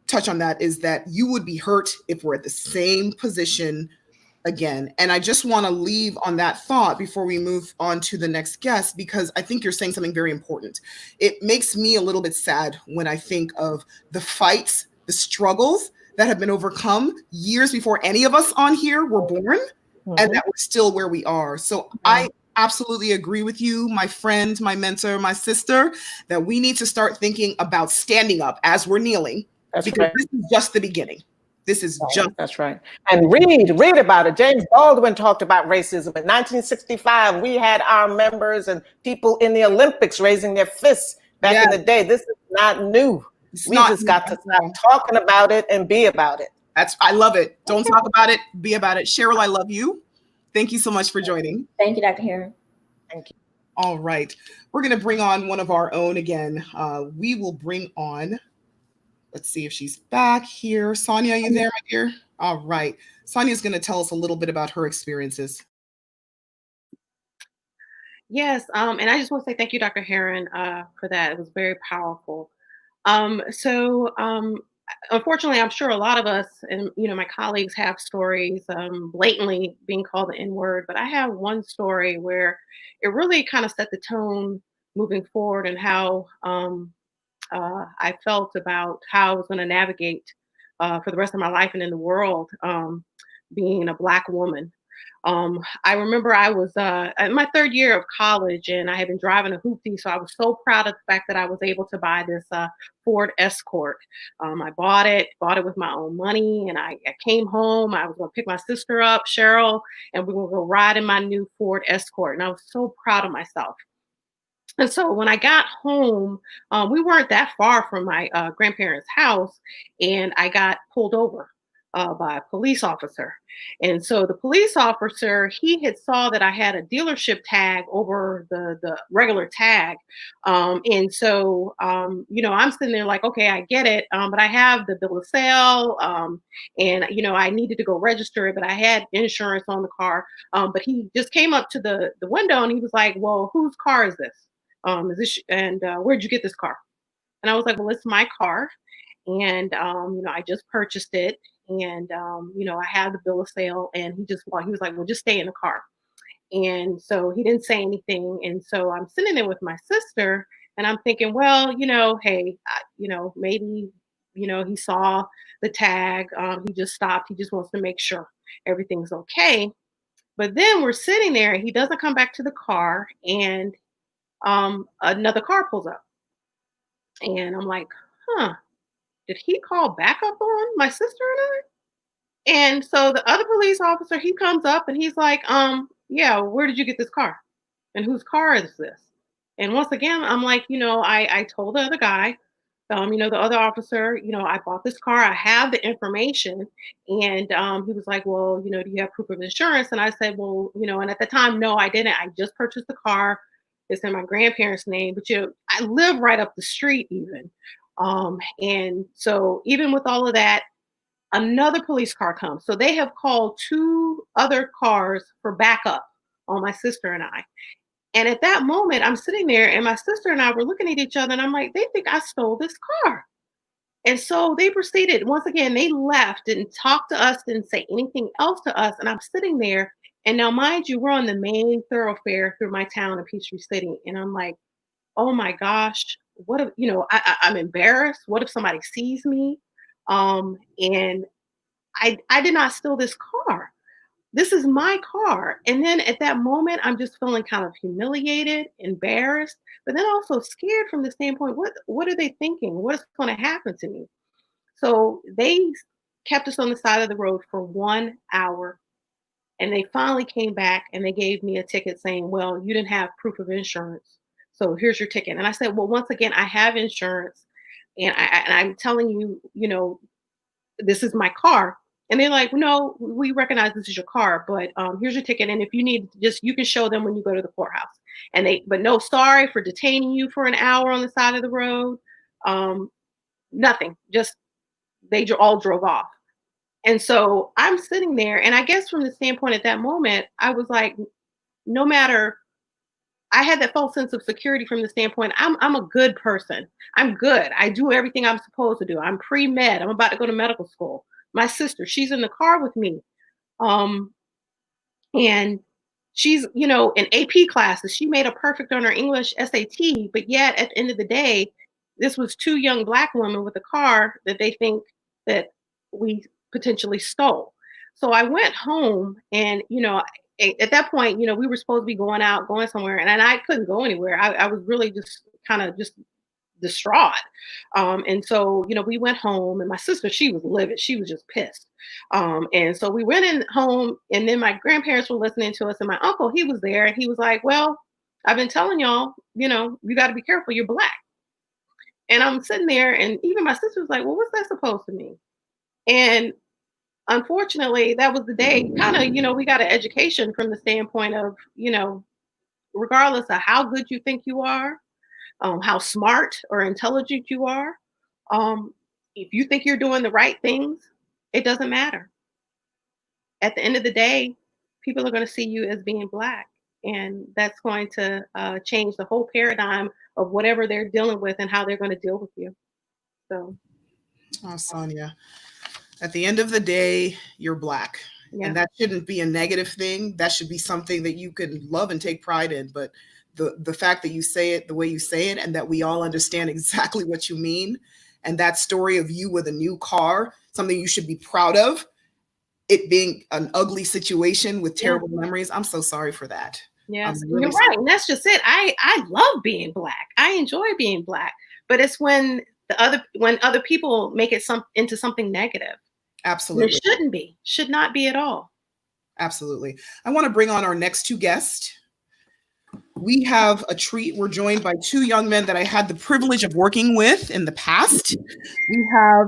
touch on that, is that you would be hurt if we're at the same position again. And I just want to leave on that thought before we move on to the next guest, because I think you're saying something very important. It makes me a little bit sad when I think of the fights, the struggles that have been overcome years before any of us on here were born, and that we're still where we are. So I absolutely agree with you, my friend, my mentor, my sister, that we need to start thinking about standing up as we're kneeling. This is just the beginning. This is that's right. And read about it. James Baldwin talked about racism in 1965. We had our members and people in the Olympics raising their fists back in the day. This is not new. We just got to stop talking about it and be about it. I love it. Don't talk about it, be about it. Cheryl, I love you. Thank you so much for joining. Thank you, Dr. Heron. Thank you. All right. We're going to bring on one of our own again. We will bring on, let's see if she's back here. Sonia, are you there, my dear? All right. Sonia is going to tell us a little bit about her experiences. Yes. And I just want to say thank you, Dr. Heron, for that. It was very powerful. Unfortunately, I'm sure a lot of us and, my colleagues have stories blatantly being called the N-word, but I have one story where it really kind of set the tone moving forward and how I felt about how I was going to navigate for the rest of my life and in the world, being a Black woman. I remember I was in my third year of college, and I had been driving a hoopty, so I was so proud of the fact that I was able to buy this Ford Escort. I bought it with my own money, and I came home. I was going to pick my sister up, Cheryl, and we were going to go ride in my new Ford Escort, and I was so proud of myself. And so when I got home, we weren't that far from my grandparents' house, and I got pulled over by a police officer. And so the police officer, he had saw that I had a dealership tag over the regular tag. And so, I'm sitting there like, okay, I get it. But I have the bill of sale. And, I needed to go register it, but I had insurance on the car. But he just came up to the window and he was like, well, whose car is this? Where'd you get this car? And I was like, well, it's my car. And, I just purchased it. And, I had the bill of sale, and he was like, well, just stay in the car. And so he didn't say anything. And so I'm sitting there with my sister, and I'm thinking, well, hey, maybe, he saw the tag. He just stopped. He just wants to make sure everything's okay. But then we're sitting there, and he doesn't come back to the car, and another car pulls up. And I'm like, did he call backup on my sister and I? And so the other police officer, he comes up and he's like, yeah, where did you get this car? And whose car is this? And once again, I'm like, I told the other guy, the other officer, I bought this car. I have the information. And he was like, well, do you have proof of insurance? And I said, well, and at the time, no, I didn't. I just purchased the car. It's in my grandparents' name, but I live right up the street even. And so even with all of that, another police car comes. So they have called two other cars for backup on my sister and I. And at that moment, I'm sitting there, and my sister and I were looking at each other, and I'm like, they think I stole this car. And so they proceeded. Once again, they left, didn't talk to us, didn't say anything else to us. And I'm sitting there. And now, mind you, we're on the main thoroughfare through my town of Peachtree City. And I'm like, oh my gosh, what if, I'm embarrassed. What if somebody sees me? And I did not steal this car. This is my car. And then at that moment, I'm just feeling kind of humiliated, embarrassed, but then also scared from the standpoint, what are they thinking? What is going to happen to me? So they kept us on the side of the road for 1 hour. And they finally came back and they gave me a ticket saying, well, you didn't have proof of insurance. So here's your ticket. And I said, well, once again, I have insurance. And I'm telling you, this is my car. And they're like, no, we recognize this is your car, but here's your ticket. And if you need, you can show them when you go to the courthouse. But no, sorry for detaining you for an hour on the side of the road. Nothing, just they all drove off. And so I'm sitting there, and I guess from the standpoint at that moment, I was like, no matter, I had that false sense of security from the standpoint, I'm a good person. I'm good. I do everything I'm supposed to do. I'm pre-med. I'm about to go to medical school. My sister, she's in the car with me. And she's, in AP classes, she made a perfect on her English SAT, but yet at the end of the day, this was two young Black women with a car that they think that we potentially stole. So I went home, and, at that point, we were supposed to be going somewhere, and I couldn't go anywhere. I was really just kind of just distraught. And so, we went home, and my sister, she was livid. She was just pissed. And so we went in home, and then my grandparents were listening to us, and my uncle, he was there, and he was like, well, I've been telling y'all, you got to be careful. You're Black. And I'm sitting there, and even my sister was like, well, what's that supposed to mean? And unfortunately, that was the day kind of, we got an education from the standpoint of, regardless of how good you think you are, how smart or intelligent you are, if you think you're doing the right things, it doesn't matter. At the end of the day, people are going to see you as being Black, and that's going to change the whole paradigm of whatever they're dealing with and how they're going to deal with you. So, Sonia, at the end of the day, you're Black. Yeah. And that shouldn't be a negative thing. That should be something that you can love and take pride in. But the fact that you say it the way you say it, and that we all understand exactly what you mean, and that story of you with a new car, something you should be proud of, it being an ugly situation with terrible memories. I'm so sorry for that. Yes, Really you're right. And that's just it. I love being Black. I enjoy being Black, but it's when other people make it into something negative. Absolutely. It should not be at all. Absolutely. I want to bring on our next two guests. We have a treat. We're joined by two young men that I had the privilege of working with in the past. We have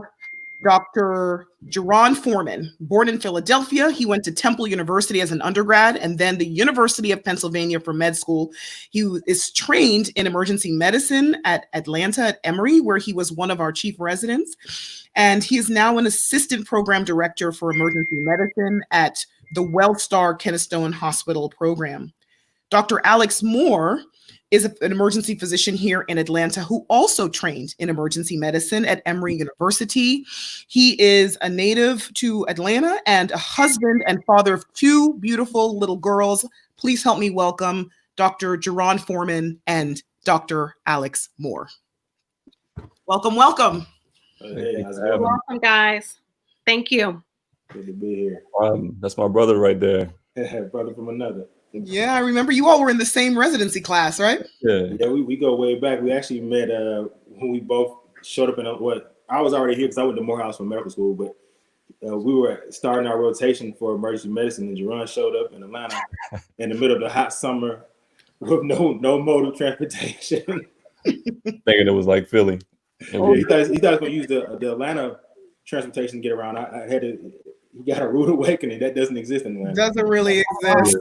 Dr. Geron Foreman, born in Philadelphia. He went to Temple University as an undergrad and then the University of Pennsylvania for med school. He is trained in emergency medicine at Atlanta at Emory, where he was one of our chief residents. And he is now an assistant program director for emergency medicine at the WellStar Kennestone Hospital program. Dr. Alex Moore is an emergency physician here in Atlanta who also trained in emergency medicine at Emory University. He is a native to Atlanta and a husband and father of two beautiful little girls. Please help me welcome Dr. Geron Foreman and Dr. Alex Moore. Welcome, welcome. Hey, how's it You're going? welcome, guys. Thank you. Good to be here. That's my brother right there. Brother from another. Yeah, I remember you all were in the same residency class, right? Yeah, we go way back. We actually met when we both showed up in I was already here because I went to Morehouse for medical school, but we were starting our rotation for emergency medicine, and Geron showed up in Atlanta in the middle of the hot summer with no mode of transportation. Thinking it was like Philly. He thought he was going to use the Atlanta transportation to get around. He got a rude awakening. That doesn't exist in Atlanta. Doesn't really exist.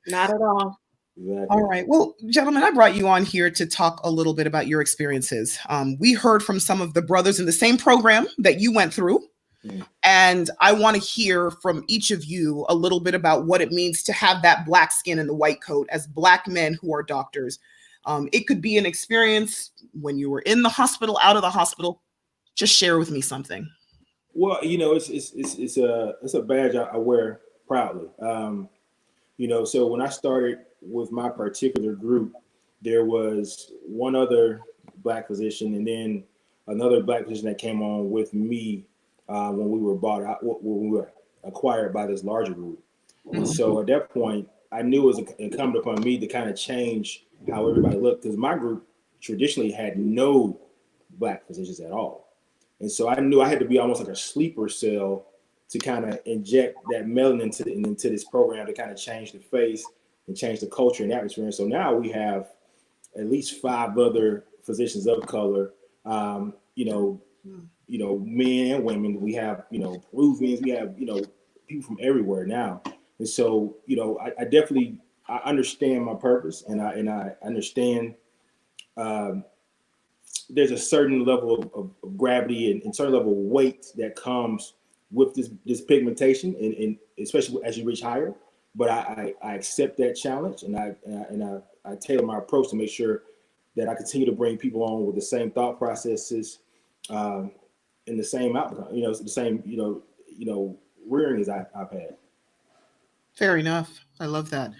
Not at all. Exactly. All right. Well, gentlemen, I brought you on here to talk a little bit about your experiences. We heard from some of the brothers in the same program that you went through. And I want to hear from each of you a little bit about what it means to have that Black skin in the white coat as Black men who are doctors. It could be an experience when you were in the hospital, out of the hospital. Just share with me something. Well, it's a badge I wear proudly. So when I started with my particular group, there was one other Black physician and then another Black physician that came on with me when we were bought out, when we were acquired by this larger group. And so at that point, I knew it was incumbent upon me to kind of change how everybody looked, because my group traditionally had no Black physicians at all. And so I knew I had to be almost like a sleeper cell to kind of inject that melanin into this program to kind of change the face and change the culture and atmosphere. And so now we have at least 5 other physicians of color, men and women. We have, Peruvians, we have, people from everywhere now. And so, I definitely, I understand my purpose, and I understand there's a certain level of gravity and certain level of weight that comes with this pigmentation, and especially as you reach higher. But I accept that challenge, and I tailor my approach to make sure that I continue to bring people on with the same thought processes, and the same outcome. The same rearing as I've had. Fair enough. I love that.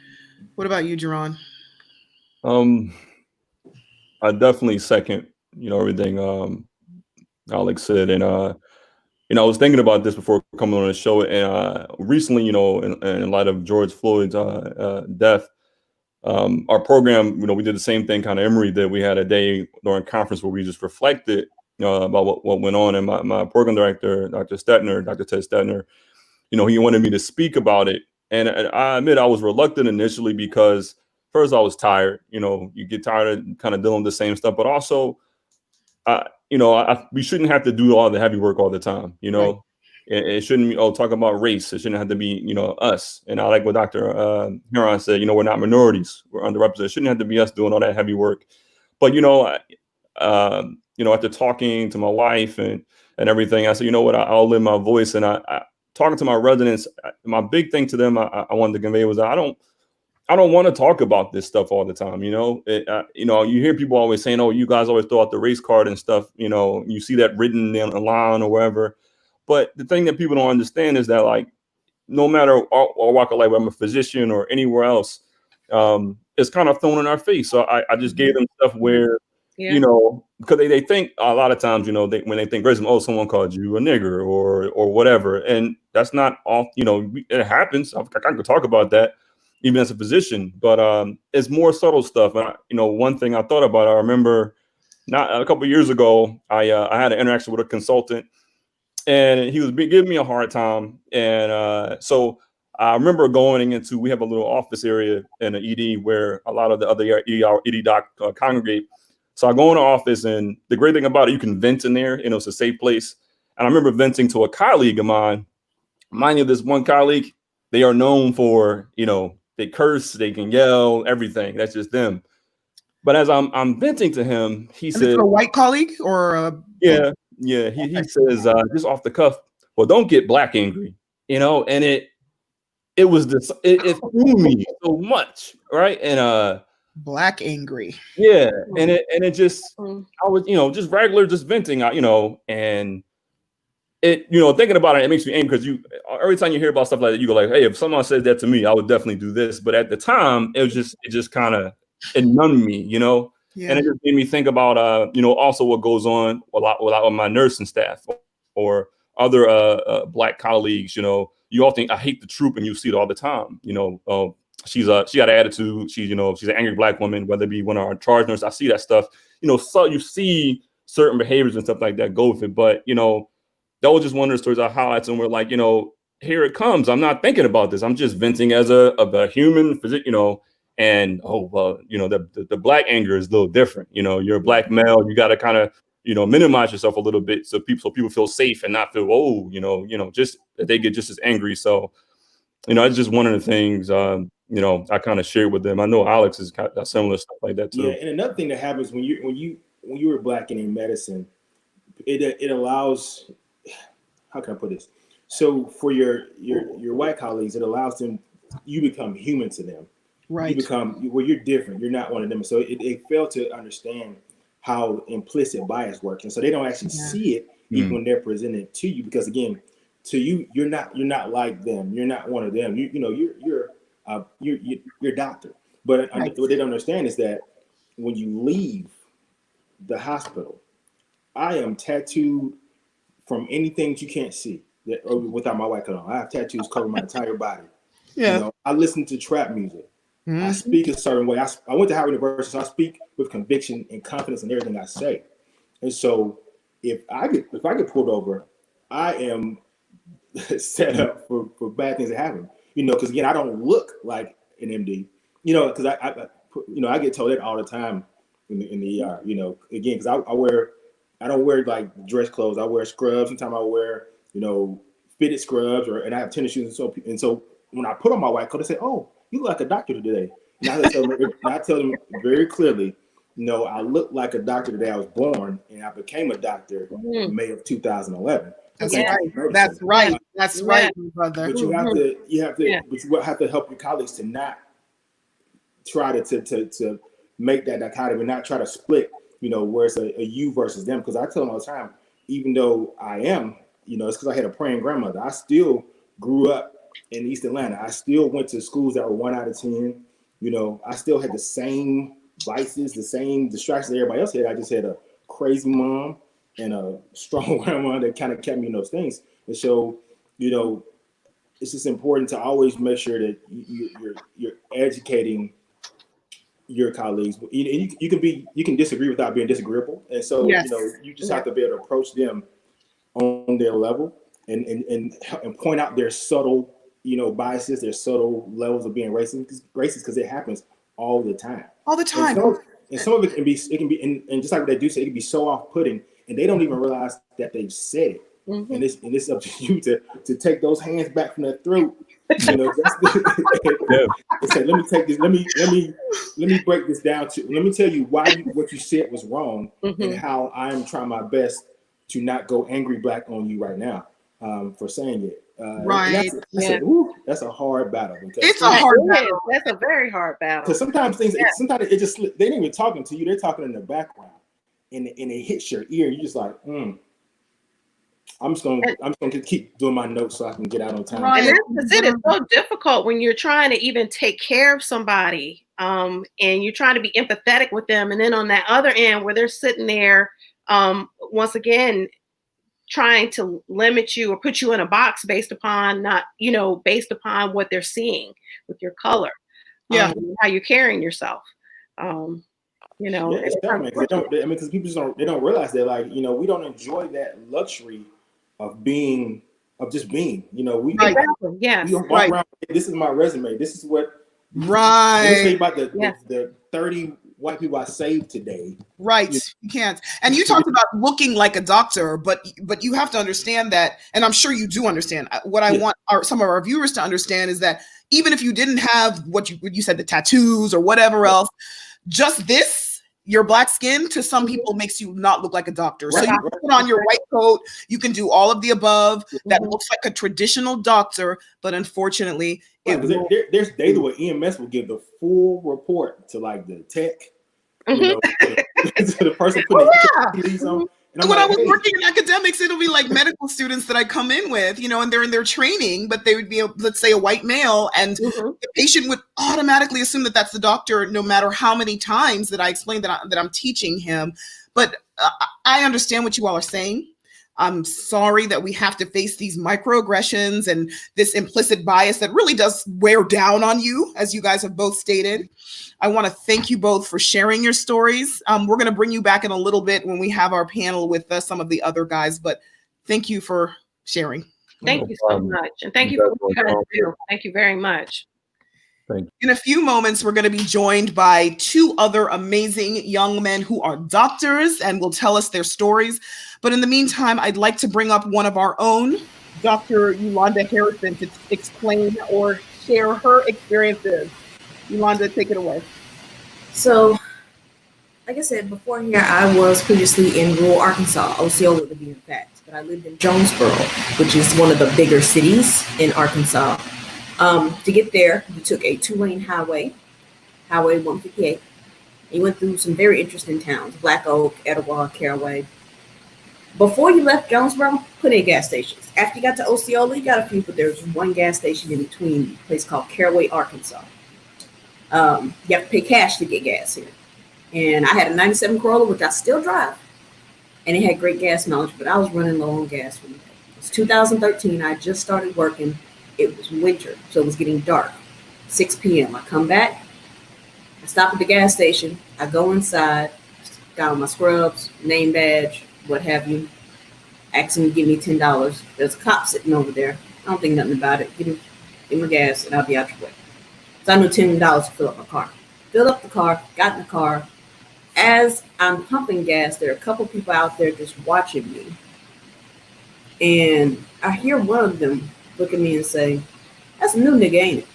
What about you, Geron? I definitely second, everything Alex said, and I was thinking about this before coming on the show, and recently, in light of George Floyd's death, our program, we did the same thing kind of Emory did. We had a day during conference where we just reflected about what went on, and my program director, Dr. Ted Stetner, he wanted me to speak about it. And I admit I was reluctant initially because first I was tired. You get tired of kind of dealing with the same stuff, but also, we shouldn't have to do all the heavy work all the time. Right. It shouldn't be, talk about race. It shouldn't have to be, us. And I like what Dr. Huron said, we're not minorities. We're underrepresented. It shouldn't have to be us doing all that heavy work. But, after talking to my wife and everything, I said, I'll lend my voice. And I talking to my residents, my big thing to them, I wanted to convey was that I don't want to talk about this stuff all the time. You hear people always saying, "Oh, you guys always throw out the race card and stuff." You see that written down a line or wherever. But the thing that people don't understand is that, like, no matter our walk of life, whether I'm a physician or anywhere else, it's kind of thrown in our face. So I just gave them stuff where, you know, because they think a lot of times, you know, when they think racism, oh, someone called you a nigger or whatever. And that's not all, you know, it happens. I could talk about that even as a physician, but it's more subtle stuff. And you know, one thing I thought about, I remember not a couple of years ago, I had an interaction with a consultant, and he was giving me a hard time. And so I remember going into, we have a little office area in the ED where a lot of the other ED doc congregate. So I go in the office, and the great thing about it, you can vent in there. You know, it's a safe place. And I remember venting to a colleague of mine. Mind you, this one colleague, they are known for, you know, they curse, they can yell, everything. That's just them. But as I'm venting to him, he said, "A white colleague or a yeah." He says, just off the cuff, well, don't get black angry, you know. And it was this, it threw me so much, right? And black angry, yeah, and it just, I was, you know, just regular, just venting, you know, and it, you know, thinking about it, it makes me angry, because every time you hear about stuff like that, you go like, hey, if someone said that to me, I would definitely do this. But at the time, it just kind of, it numbed me, you know. Yeah. And it just made me think about, you know, also what goes on a lot with my nursing staff or other black colleagues. You know, you all think, I hate the troop, and you see it all the time. You know, she got an attitude. She's an angry black woman, whether it be one of our charge nurses. I see that stuff. You know, so you see certain behaviors and stuff like that go with it. But, you know, that was just one of the stories I highlighted, and we're like, you know, here it comes. I'm not thinking about this. I'm just venting as a human, you know. And you know, the black anger is a little different. You know, you're a black male. You got to kind of, you know, minimize yourself a little bit so people feel safe and not feel, you know, just that they get just as angry. So, you know, it's just one of the things, you know, I kind of shared with them. I know Alex is kind of similar stuff like that too. Yeah, and another thing that happens when you were black and in medicine, it allows, how can I put this? So for your white colleagues, it allows them, you become human to them. Right. You become, well, you're different. You're not one of them. So it failed to understand how implicit bias works. And so they don't actually see it even when they're presented to you, because again, to you, you're not like them. You're not one of them. You're a doctor. But what they don't understand is that when you leave the hospital, I am tattooed from anything that you can't see without my white coat on. I have tattoos covering my entire body. Yeah. You know, I listen to trap music. Mm-hmm. I speak a certain way. I went to Howard University, so I speak with conviction and confidence in everything I say. And so if I get pulled over, I am set up for bad things to happen. You know, because again, I don't look like an MD. You know, because I get told that all the time in the ER. You know, again, because I don't wear like dress clothes. I wear scrubs. Sometimes I wear, you know, fitted scrubs, and I have tennis shoes. And so when I put on my white coat, they say, "Oh, you look like a doctor today." And I tell them very clearly, no, I look like a doctor today. I was born and I became a doctor in May of 2011. That's right. That's right, brother. But you have to help your colleagues to not try to make that dichotomy, not try to split, you know, where it's a you versus them. Because I tell them all the time, even though I am, you know, it's because I had a praying grandmother. I still grew up in East Atlanta. I still went to schools that were 1 out of 10. You know, I still had the same vices, the same distractions that everybody else had. I just had a crazy mom and a strong grandma that kind of kept me in those things. And so, you know, it's just important to always make sure that you're educating your colleagues. You can disagree without being disagreeable. And so, you know, you just have to be able to approach them on their level and point out their subtle, you know, biases, their subtle levels of being racist, because it happens all the time. All the time. And some of it can be, and just like they do say, it can be so off-putting, and they don't even realize that they've said it. Mm-hmm. And it's up to you to take those hands back from their throat. You know, and say, let me take this. Let me break this down to. Let me tell you why what you said was wrong, and how I'm trying my best to not go angry black on you right now for saying it. Right. That's a hard battle. It's a hard battle. That's a very hard battle. Because sometimes it just, they ain't even talking to you. They're talking in the background, and it hits your ear. You're just like, I'm just gonna keep doing my notes so I can get out on time. Right. And that's it. It's so difficult when you're trying to even take care of somebody, and you're trying to be empathetic with them, and then on that other end where they're sitting there, once again, trying to limit you or put you in a box based upon based upon what they're seeing with your color, how you're carrying yourself. It's tough, man. Because people just don't realize that, like, we don't enjoy that luxury of just being. We walk around. This is my resume. This is what. Right. Let me tell you about the 30 white people I saved today. Right. You can't. And you talked about looking like a doctor, but you have to understand that, and I'm sure you do understand. What I want some of our viewers to understand is that even if you didn't have what you said, the tattoos or whatever else, just your black skin to some people makes you not look like a doctor. So you can put on your white coat, you can do all of the above. That looks like a traditional doctor, but unfortunately, there's data where EMS will give the full report to like the tech, to the person putting the on. And when I was working in academics, it'll be like medical students that I come in with, and they're in their training, but they would be, let's say, a white male, and the patient would automatically assume that that's the doctor, no matter how many times that I explained that I'm teaching him. But I understand what you all are saying. I'm sorry that we have to face these microaggressions and this implicit bias that really does wear down on you, as you guys have both stated. I want to thank you both for sharing your stories. We're going to bring you back in a little bit when we have our panel with some of the other guys, but thank you for sharing. Thank you so much. And thank you for what you guys do. Thank you very much. In a few moments, we're going to be joined by two other amazing young men who are doctors and will tell us their stories. But in the meantime, I'd like to bring up one of our own, Dr. Yolanda Harrison, to explain or share her experiences. Yolanda, take it away. So, like I said before here, I was previously in rural Arkansas, Osceola to be exact, but I lived in Jonesboro, which is one of the bigger cities in Arkansas. To get there, you took a 2-lane highway, Highway 158. You went through some very interesting towns, Black Oak, Etowah, Caraway. Before you left Jonesboro, plenty of gas stations. After you got to Osceola, you got a few, but there's one gas station in between, a place called Caraway, Arkansas. You have to pay cash to get gas here. And I had a 97 Corolla, which I still drive. And it had great gas mileage, but I was running low on gas one day. It was 2013. I just started working. It was winter, so it was getting dark. 6 p.m. I come back. I stop at the gas station. I go inside, got on my scrubs, name badge, what have you. Ask him to give me $10. There's a cop sitting over there. I don't think nothing about it. Give me gas, and I'll be out your way. So I knew $10 to fill up my car. Filled up the car, got in the car. As I'm pumping gas, there are a couple people out there just watching me. And I hear one of them look at me and say, "That's a new nigga, ain't it?"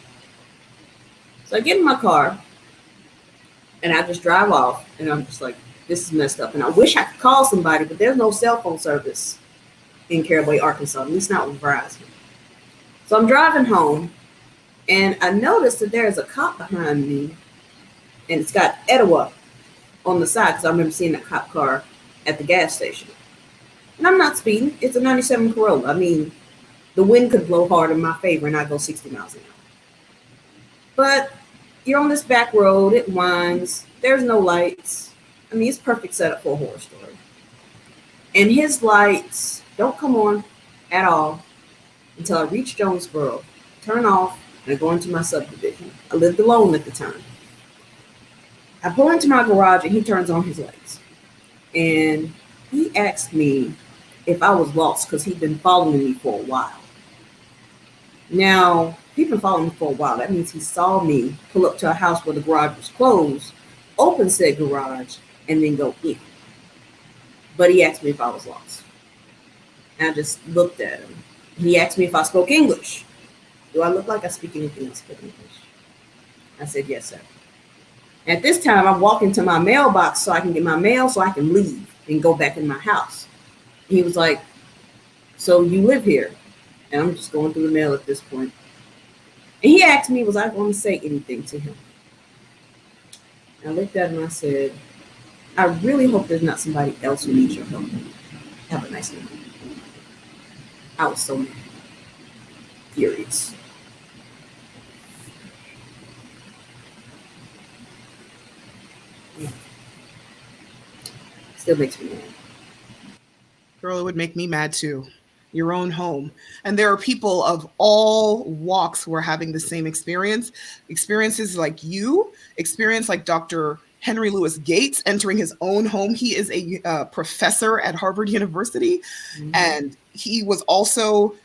So I get in my car and I just drive off, and I'm just like, this is messed up. And I wish I could call somebody, but there's no cell phone service in Caraway, Arkansas, at least not with Verizon. So I'm driving home, and I noticed that there's a cop behind me, and it's got Etowah on the side, because I remember seeing that cop car at the gas station. And I'm not speeding. It's a 97 Corolla. I mean, the wind could blow hard in my favor, and I go 60 miles an hour. But you're on this back road. It winds. There's no lights. I mean, it's perfect setup for a horror story. And his lights don't come on at all until I reach Jonesboro, turn off, and I go into my subdivision. I lived alone at the time. I pull into my garage, and he turns on his lights. And he asked me if I was lost, because he'd been following me for a while. Now, he'd been following me for a while. That means he saw me pull up to a house where the garage was closed, open said garage, and then go in. But he asked me if I was lost. And I just looked at him. He asked me if I spoke English. Do I look like I speak anything else but English? I said, yes, sir. At this time, I'm walking to my mailbox so I can get my mail so I can leave and go back in my house. He was like, so you live here? And I'm just going through the mail at this point. And he asked me, was I going to say anything to him? And I looked at him and I said, I really hope there's not somebody else who needs your help. Have a nice night. I was so furious. Yeah. Still makes me mad. Girl, it would make me mad too. Your own home. And there are people of all walks who are having the same experience. Experiences like you, experience like Dr. Henry Louis Gates entering his own home. He is a professor at Harvard University, and he was also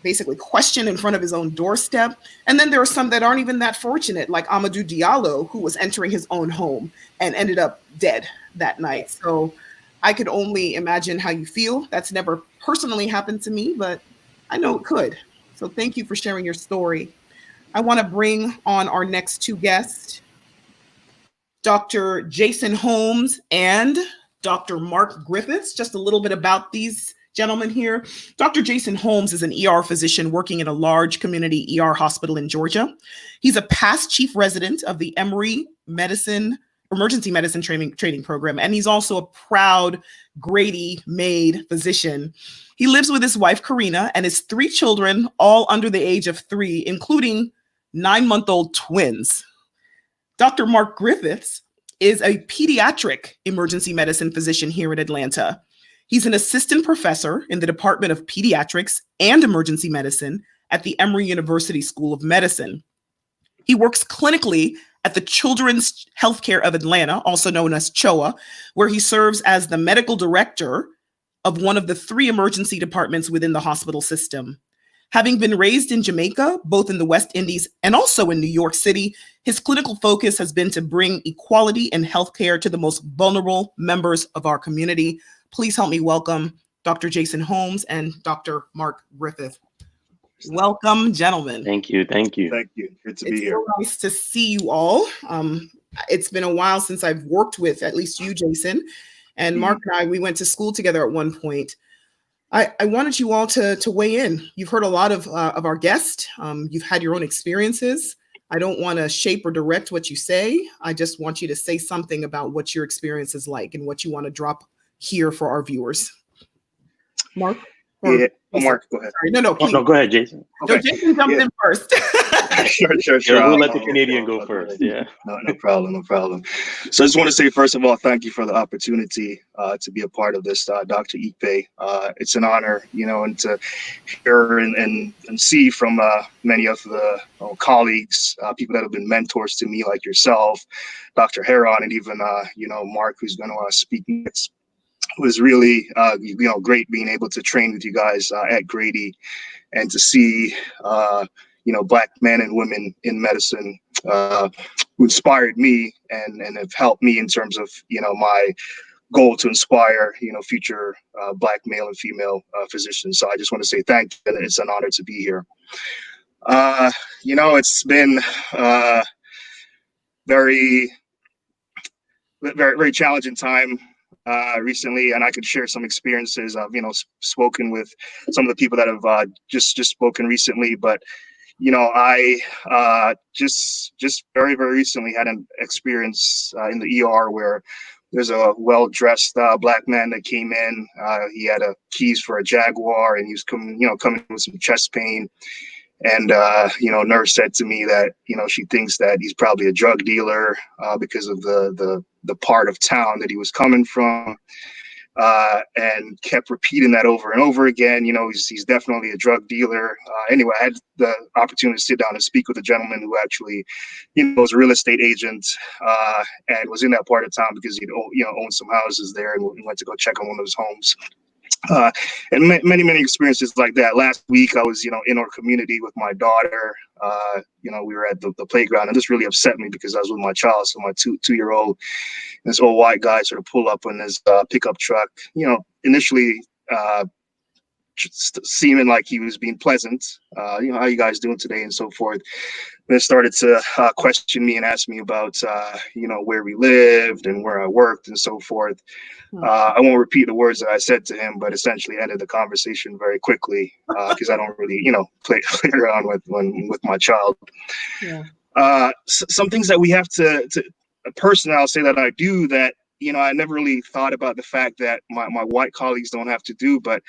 basically questioned in front of his own doorstep. And then there are some that aren't even that fortunate, like Amadou Diallo, who was entering his own home and ended up dead that night. So I could only imagine how you feel. That's never personally happened to me, but I know it could. So thank you for sharing your story. I want to bring on our next two guests, Dr. Jason Holmes and Dr. Mark Griffiths. Just a little bit about these gentlemen here. Dr. Jason Holmes is an ER physician working in a large community ER hospital in Georgia. He's a past chief resident of the Emory Emergency Medicine Training Program, and he's also a proud Grady-made physician. He lives with his wife, Karina, and his 3 children, all under the age of 3, including 9-month-old twins. Dr. Mark Griffiths is a pediatric emergency medicine physician here in Atlanta. He's an assistant professor in the Department of Pediatrics and Emergency Medicine at the Emory University School of Medicine. He works clinically at the Children's Healthcare of Atlanta, also known as CHOA, where he serves as the medical director of one of the 3 emergency departments within the hospital system. Having been raised in Jamaica, both in the West Indies and also in New York City, his clinical focus has been to bring equality in healthcare to the most vulnerable members of our community. Please help me welcome Dr. Jason Holmes and Dr. Mark Griffith. Welcome, gentlemen. Thank you. Thank you. Thank you. Good to be here. It's so nice to see you all. It's been a while since I've worked with at least you, Jason. And Mark and I, we went to school together at one point. I wanted you all to weigh in. You've heard a lot of our guests. You've had your own experiences. I don't want to shape or direct what you say. I just want you to say something about what your experience is like and what you want to drop here for our viewers. Mark? Yeah, Mark, go ahead. Sorry, no, please. No, go ahead, Jason. Okay. No, Jason jumped in first. Sure. Yeah, we'll let the Canadian go first. Yeah. No problem. So I just want to say, first of all, thank you for the opportunity to be a part of this, Dr. Ipe. It's an honor, and to hear and see from many of the colleagues, people that have been mentors to me, like yourself, Dr. Heron, and even, Mark, who's going to speak next. It was really, great being able to train with you guys at Grady and to see, Black men and women in medicine who inspired me and have helped me in terms of, my goal to inspire, future Black male and female physicians. So I just want to say thank you, and it's an honor to be here. It's been very, very, very challenging time recently, and I could share some experiences. I've spoken with some of the people that have just spoken recently, but I just very, very recently had an experience in the ER where there's a well-dressed Black man that came in. He had keys for a Jaguar, and he was coming with some chest pain. And nurse said to me that she thinks that he's probably a drug dealer because of the part of town that he was coming from, and kept repeating that over and over again. He's definitely a drug dealer. Anyway, I had the opportunity to sit down and speak with a gentleman who actually, was a real estate agent and was in that part of town because he'd owned some houses there, and we went to go check on one of his homes. And many experiences like that. Last week, I was, in our community with my daughter. We were at the playground, and this really upset me because I was with my child, so my two-year-old. This old white guy sort of pull up on his pickup truck. Initially, just seeming like he was being pleasant. How you guys doing today, and so forth. Then started to question me and ask me about, where we lived and where I worked and so forth. I won't repeat the words that I said to him, but essentially ended the conversation very quickly because I don't really, play around with my child. Yeah. Some things that we have to personally, I'll say that I do that, I never really thought about the fact that my white colleagues don't have to do, but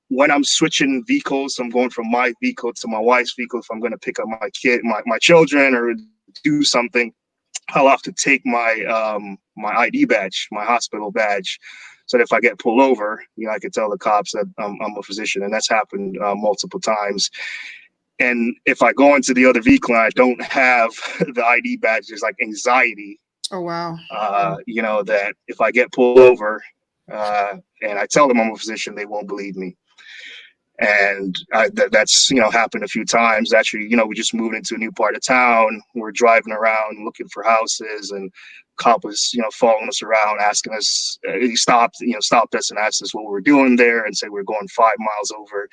when I'm switching vehicles, I'm going from my vehicle to my wife's vehicle. If I'm going to pick up my children or do something, I'll have to take my my ID badge, my hospital badge, so that if I get pulled over, I can tell the cops that I'm a physician, and that's happened multiple times. And if I go into the other vehicle and I don't have the ID badge, there's like anxiety. Oh wow. That if I get pulled over and I tell them I'm a physician, they won't believe me. And that's happened a few times. Actually, we just moved into a new part of town. We're driving around looking for houses, and cop was following us around, asking us. He stopped us and asked us what we were doing there, and said we're going 5 miles over.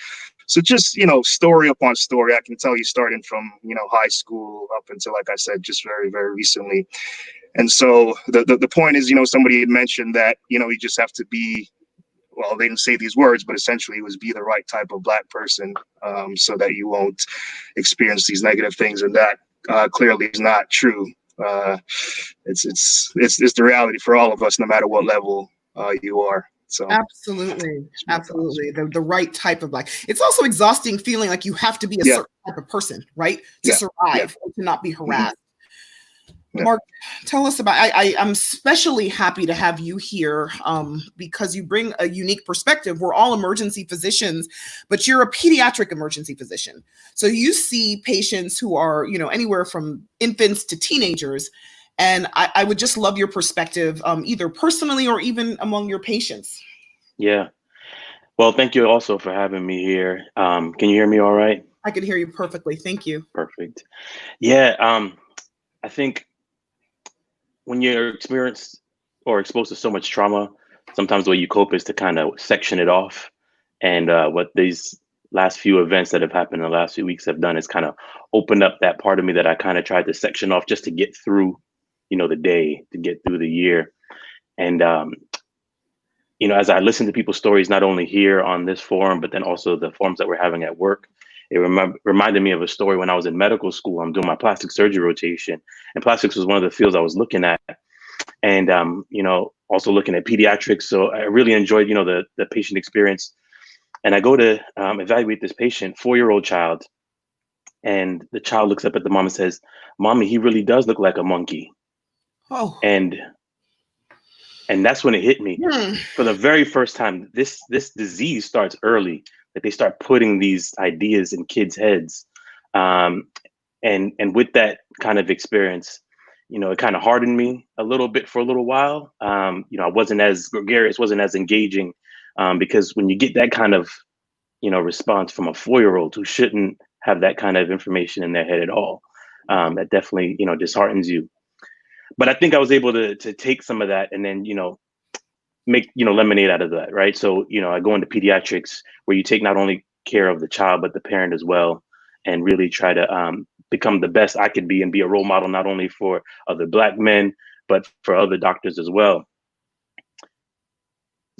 So just story upon story, I can tell you, starting from high school up until, like I said, just very, very recently. And so the point is, somebody had mentioned that you just have to be. Well, they didn't say these words, but essentially it was be the right type of Black person so that you won't experience these negative things. And that clearly is not true. It's the reality for all of us, no matter what level you are. So absolutely. The right type of Black. It's also exhausting feeling like you have to be a certain type of person, right? To survive or to not be harassed. Mark, tell us about, I'm especially happy to have you here because you bring a unique perspective. We're all emergency physicians, but you're a pediatric emergency physician. So you see patients who are, anywhere from infants to teenagers. And I would just love your perspective, either personally or even among your patients. Yeah. Well, thank you also for having me here. Can you hear me all right? I can hear you perfectly. Thank you. Perfect. Yeah. I think when you're experienced or exposed to so much trauma, sometimes the way you cope is to kind of section it off. And what these last few events that have happened in the last few weeks have done is kind of opened up that part of me that I kind of tried to section off just to get through, the day, to get through the year. And, as I listen to people's stories, not only here on this forum, but then also the forums that we're having at work, it reminded me of a story when I was in medical school. I'm doing my plastic surgery rotation, and plastics was one of the fields I was looking at, and also looking at pediatrics. So I really enjoyed, the patient experience. And I go to evaluate this patient, 4-year-old child, and the child looks up at the mom and says, "Mommy, he really does look like a monkey." Oh. And that's when it hit me for the very first time. This disease starts early. That they start putting these ideas in kids' heads. And with that kind of experience, it kind of hardened me a little bit for a little while. I wasn't as gregarious, wasn't as engaging, because when you get that kind of, response from a 4-year-old who shouldn't have that kind of information in their head at all, that definitely, disheartens you. But I think I was able to take some of that and then, make lemonade out of that, right? So I go into pediatrics where you take not only care of the child but the parent as well, and really try to become the best I could be and be a role model not only for other Black men but for other doctors as well.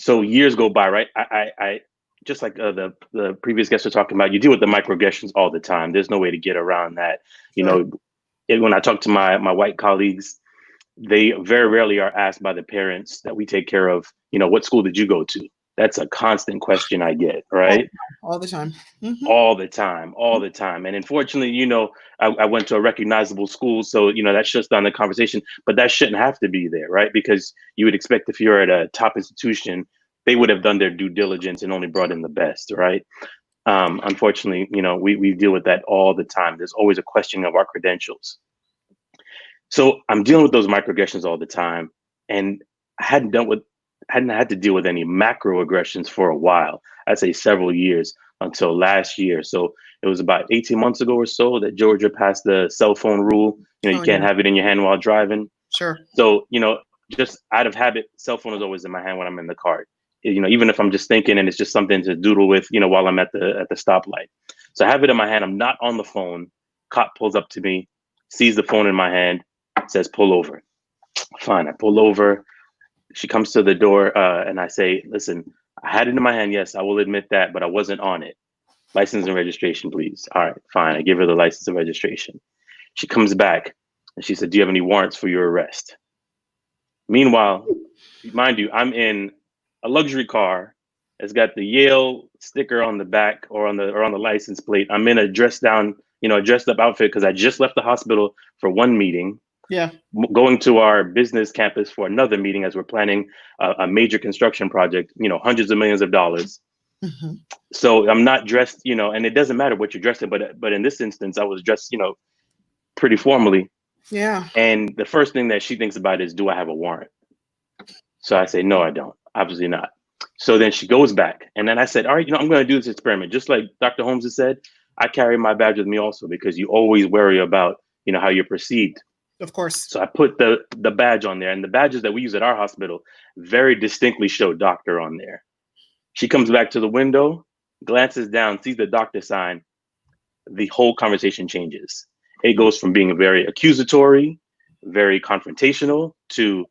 So years go by, right? I just like the previous guests were talking about, you deal with the microaggressions all the time. There's no way to get around that. When I talk to my white colleagues, they very rarely are asked by the parents that we take care of, what school did you go to? That's a constant question I get, right? All the time. Mm-hmm. All the time. And unfortunately, I went to a recognizable school. So, that shuts down the conversation, but that shouldn't have to be there, right? Because you would expect if you're at a top institution, they would have done their due diligence and only brought in the best, right? Unfortunately, we deal with that all the time. There's always a questioning of our credentials. So I'm dealing with those microaggressions all the time, and I hadn't had to deal with any macroaggressions for a while. I'd say several years until last year. So it was about 18 months ago or so that Georgia passed the cell phone rule. You can't have it in your hand while driving. Sure. So just out of habit, cell phone is always in my hand when I'm in the car. Even if I'm just thinking and it's just something to doodle with, while I'm at the stoplight. So I have it in my hand. I'm not on the phone. Cop pulls up to me, sees the phone in my hand, says, "Pull over." Fine. I pull over. She comes to the door and I say, "Listen, I had it in my hand. Yes, I will admit that, but I wasn't on it. License and registration, please." All right, fine. I give her the license and registration. She comes back and she said, "Do you have any warrants for your arrest?" Meanwhile, mind you, I'm in a luxury car It's got the Yale sticker on the back or on the license plate. I'm in a dressed up outfit because I just left the hospital for one meeting. Yeah. Going to our business campus for another meeting as we're planning a major construction project, hundreds of millions of dollars. Mm-hmm. So I'm not dressed, and it doesn't matter what you're dressed in, but in this instance, I was dressed, pretty formally. Yeah. And the first thing that she thinks about is, do I have a warrant? So I say, no, I don't. Obviously not. So then she goes back. And then I said, all right, I'm going to do this experiment. Just like Dr. Holmes has said, I carry my badge with me also because you always worry about, how you're perceived. Of course. So I put the badge on there, and the badges that we use at our hospital very distinctly show doctor on there. She comes back to the window, glances down, sees the doctor sign. The whole conversation changes. It goes from being very accusatory, very confrontational to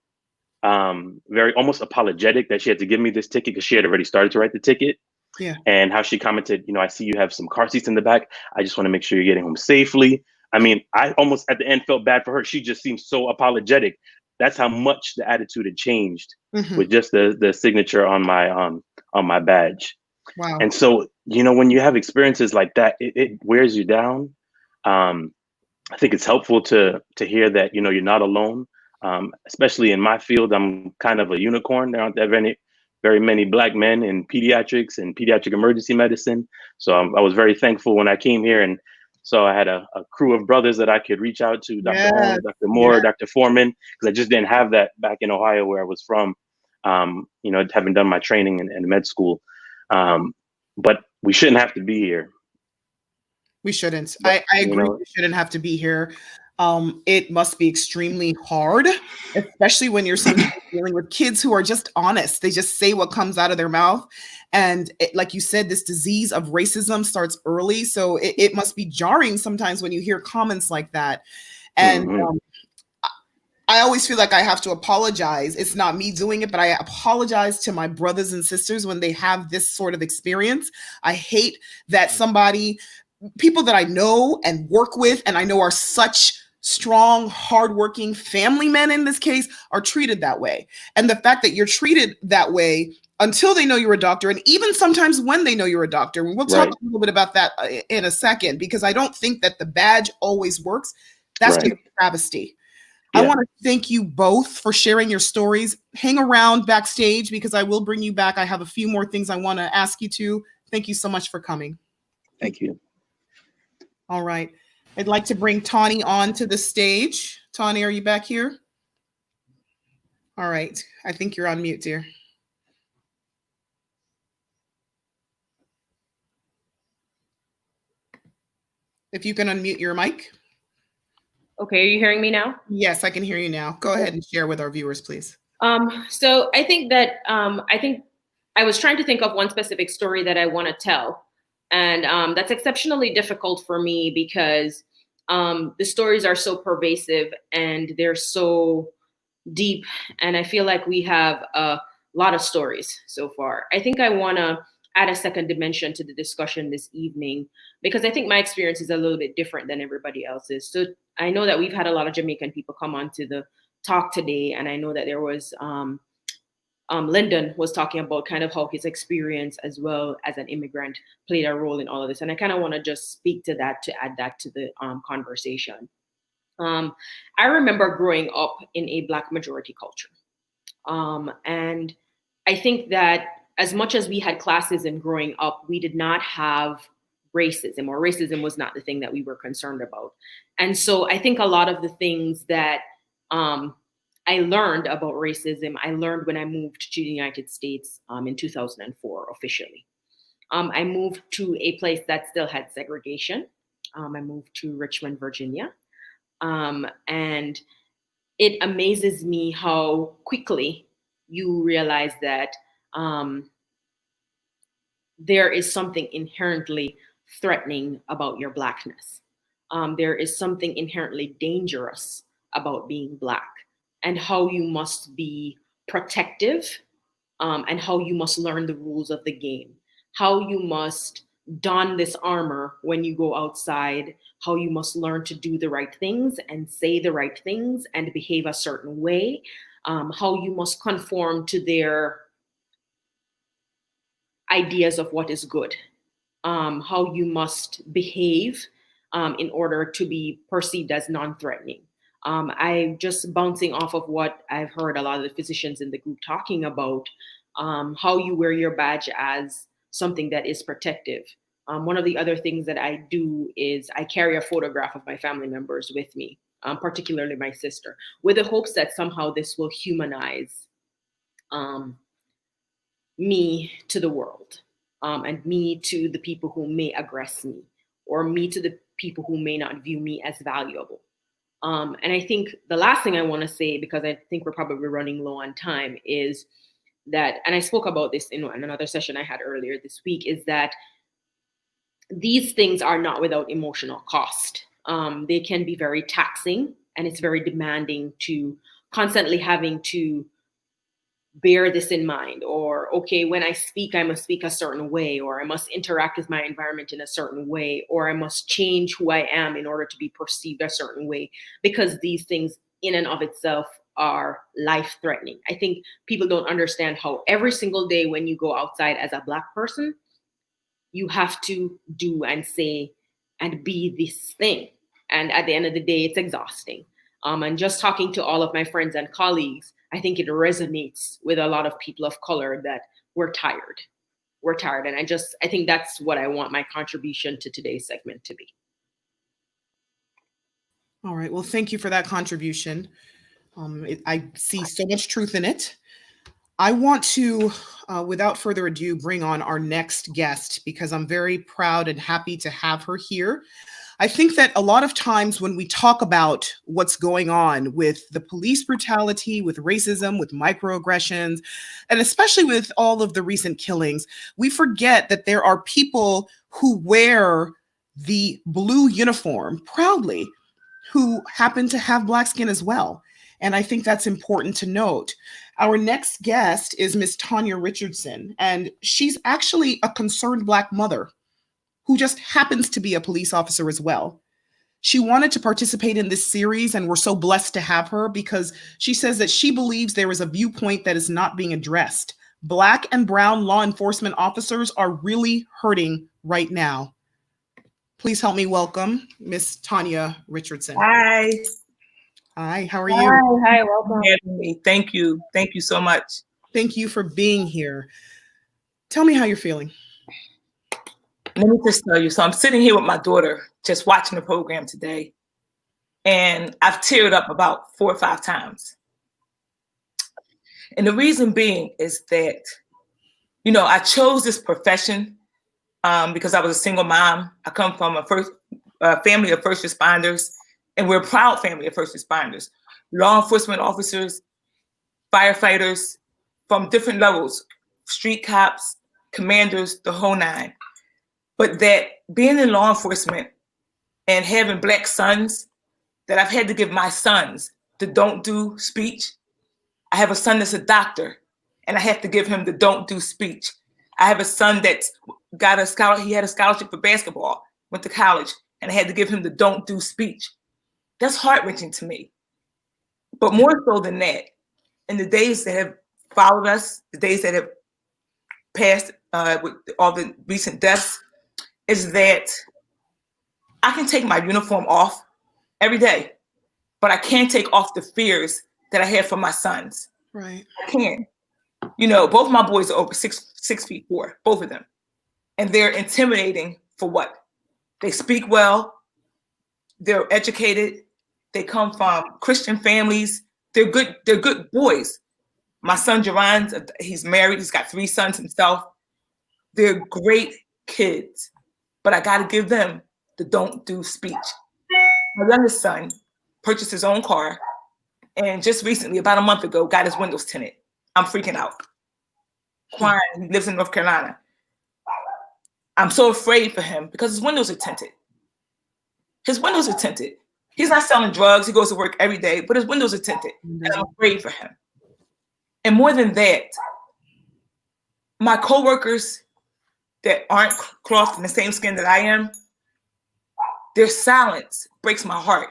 very almost apologetic that she had to give me this ticket because she had already started to write the ticket. Yeah. And how she commented, I see you have some car seats in the back. I just want to make sure you're getting home safely. I mean, I almost at the end felt bad for her. She just seemed so apologetic. That's how much the attitude had changed with just the signature on my badge. Wow. And so, when you have experiences like that, it wears you down. I think it's helpful to hear that, you're not alone. Especially in my field, I'm kind of a unicorn. There aren't that very many Black men in pediatrics and pediatric emergency medicine. So I was very thankful when I came here. And so I had a crew of brothers that I could reach out to, Dr. Holmes, Dr. Moore, Dr. Foreman, because I just didn't have that back in Ohio where I was from, having done my training in med school. But we shouldn't have to be here. We shouldn't. I agree. We shouldn't have to be here. It must be extremely hard, especially when you're dealing with kids who are just honest. They just say what comes out of their mouth. And like you said, this disease of racism starts early. So it must be jarring sometimes when you hear comments like that. And I always feel like I have to apologize. It's not me doing it, but I apologize to my brothers and sisters when they have this sort of experience. I hate that people that I know and work with, and I know are such strong, hardworking family men in this case, are treated that way. And the fact that you're treated that way until they know you're a doctor, and even sometimes when they know you're a doctor, and we'll talk a little bit about that in a second, because I don't think that the badge always works. That's just a travesty. Yeah. I want to thank you both for sharing your stories. Hang around backstage because I will bring you back. I have a few more things I want to ask you to. Thank you so much for coming. Thank you. All right. I'd like to bring Tawny on to the stage. Tawny, are you back here? All right. I think you're on mute, dear. If you can unmute your mic. Okay, are you hearing me now? Yes, I can hear you now. Go ahead and share with our viewers, please. So I think that I was trying to think of one specific story that I want to tell. And that's exceptionally difficult for me because the stories are so pervasive and they're so deep. And I feel like we have a lot of stories so far. I think I want to add a second dimension to the discussion this evening because I think my experience is a little bit different than everybody else's. So I know that we've had a lot of Jamaican people come on to the talk today. And I know that there was Lyndon was talking about kind of how his experience as well as an immigrant played a role in all of this. And I kind of want to just speak to that, to add that to the conversation. I remember growing up in a Black majority culture. And I think that as much as we had classism growing up, we did not have racism, or racism was not the thing that we were concerned about. And so I think a lot of the things that I learned about racism, I learned when I moved to the United States in 2004 officially. I moved to a place that still had segregation. I moved to Richmond, Virginia. And it amazes me how quickly you realize that there is something inherently threatening about your Blackness. There is something inherently dangerous about being Black, and how you must be protective, and how you must learn the rules of the game, how you must don this armor when you go outside, how you must learn to do the right things and say the right things and behave a certain way, how you must conform to their ideas of what is good, how you must behave in order to be perceived as non-threatening. I just bouncing off of what I've heard a lot of the physicians in the group talking about, how you wear your badge as something that is protective. One of the other things that I do is I carry a photograph of my family members with me, particularly my sister, with the hopes that somehow this will humanize me to the world, and me to the people who may aggress me, or me to the people who may not view me as valuable. And I think the last thing I want to say, because I think we're probably running low on time, is that, and I spoke about this in another session I had earlier this week, is that these things are not without emotional cost. They can be very taxing, and it's very demanding to constantly having to bear this in mind, or, okay, when I speak, I must speak a certain way, or I must interact with my environment in a certain way, or I must change who I am in order to be perceived a certain way, because these things in and of itself are life-threatening. I think people don't understand how every single day when you go outside as a Black person, you have to do and say and be this thing. And at the end of the day, it's exhausting. And just talking to all of my friends and colleagues, I think it resonates with a lot of people of color that we're tired. We're tired. And I think that's what I want my contribution to today's segment to be. All right. Well, thank you for that contribution. I see so much truth in it. I want to, without further ado, bring on our next guest, because I'm very proud and happy to have her here. I think that a lot of times when we talk about what's going on with the police brutality, with racism, with microaggressions, and especially with all of the recent killings, we forget that there are people who wear the blue uniform proudly who happen to have Black skin as well. And I think that's important to note. Our next guest is Miss Tanya Richardson, and she's actually a concerned Black mother who just happens to be a police officer as well. She wanted to participate in this series, and we're so blessed to have her because she says that she believes there is a viewpoint that is not being addressed. Black and brown law enforcement officers are really hurting right now. Please help me welcome Miss Tanya Richardson. Hi. Hi, how are you? Hi, welcome. Thank you. Thank you so much. Thank you for being here. Tell me how you're feeling. Let me just tell you. So I'm sitting here with my daughter, just watching the program today, and I've teared up about 4 or 5 times. And the reason being is that, I chose this profession because I was a single mom. I come from a family of first responders, and we're a proud family of first responders, law enforcement officers, firefighters from different levels, street cops, commanders, the whole nine. But that being in law enforcement and having Black sons, that I've had to give my sons the don't do speech. I have a son that's a doctor, and I have to give him the don't do speech. I have a son that's got a scholarship. He had a scholarship for basketball, went to college, and I had to give him the don't do speech. That's heart-wrenching to me. But more so than that, in the days that have followed us, the days that have passed with all the recent deaths, is that I can take my uniform off every day, but I can't take off the fears that I have for my sons. Right. I can't. Both my boys are over 6'4", both of them. And they're intimidating for what? They speak well, they're educated, they come from Christian families, they're good boys. My son Jerron, he's married, he's got 3 sons himself. They're great kids. But I got to give them the don't do speech. My youngest son purchased his own car, and just recently, about a month ago, got his windows tinted. I'm freaking out. Crying. He lives in North Carolina. I'm so afraid for him because his windows are tinted. His windows are tinted. He's not selling drugs. He goes to work every day, but his windows are tinted. And I'm afraid for him. And more than that, my coworkers that aren't clothed in the same skin that I am, their silence breaks my heart.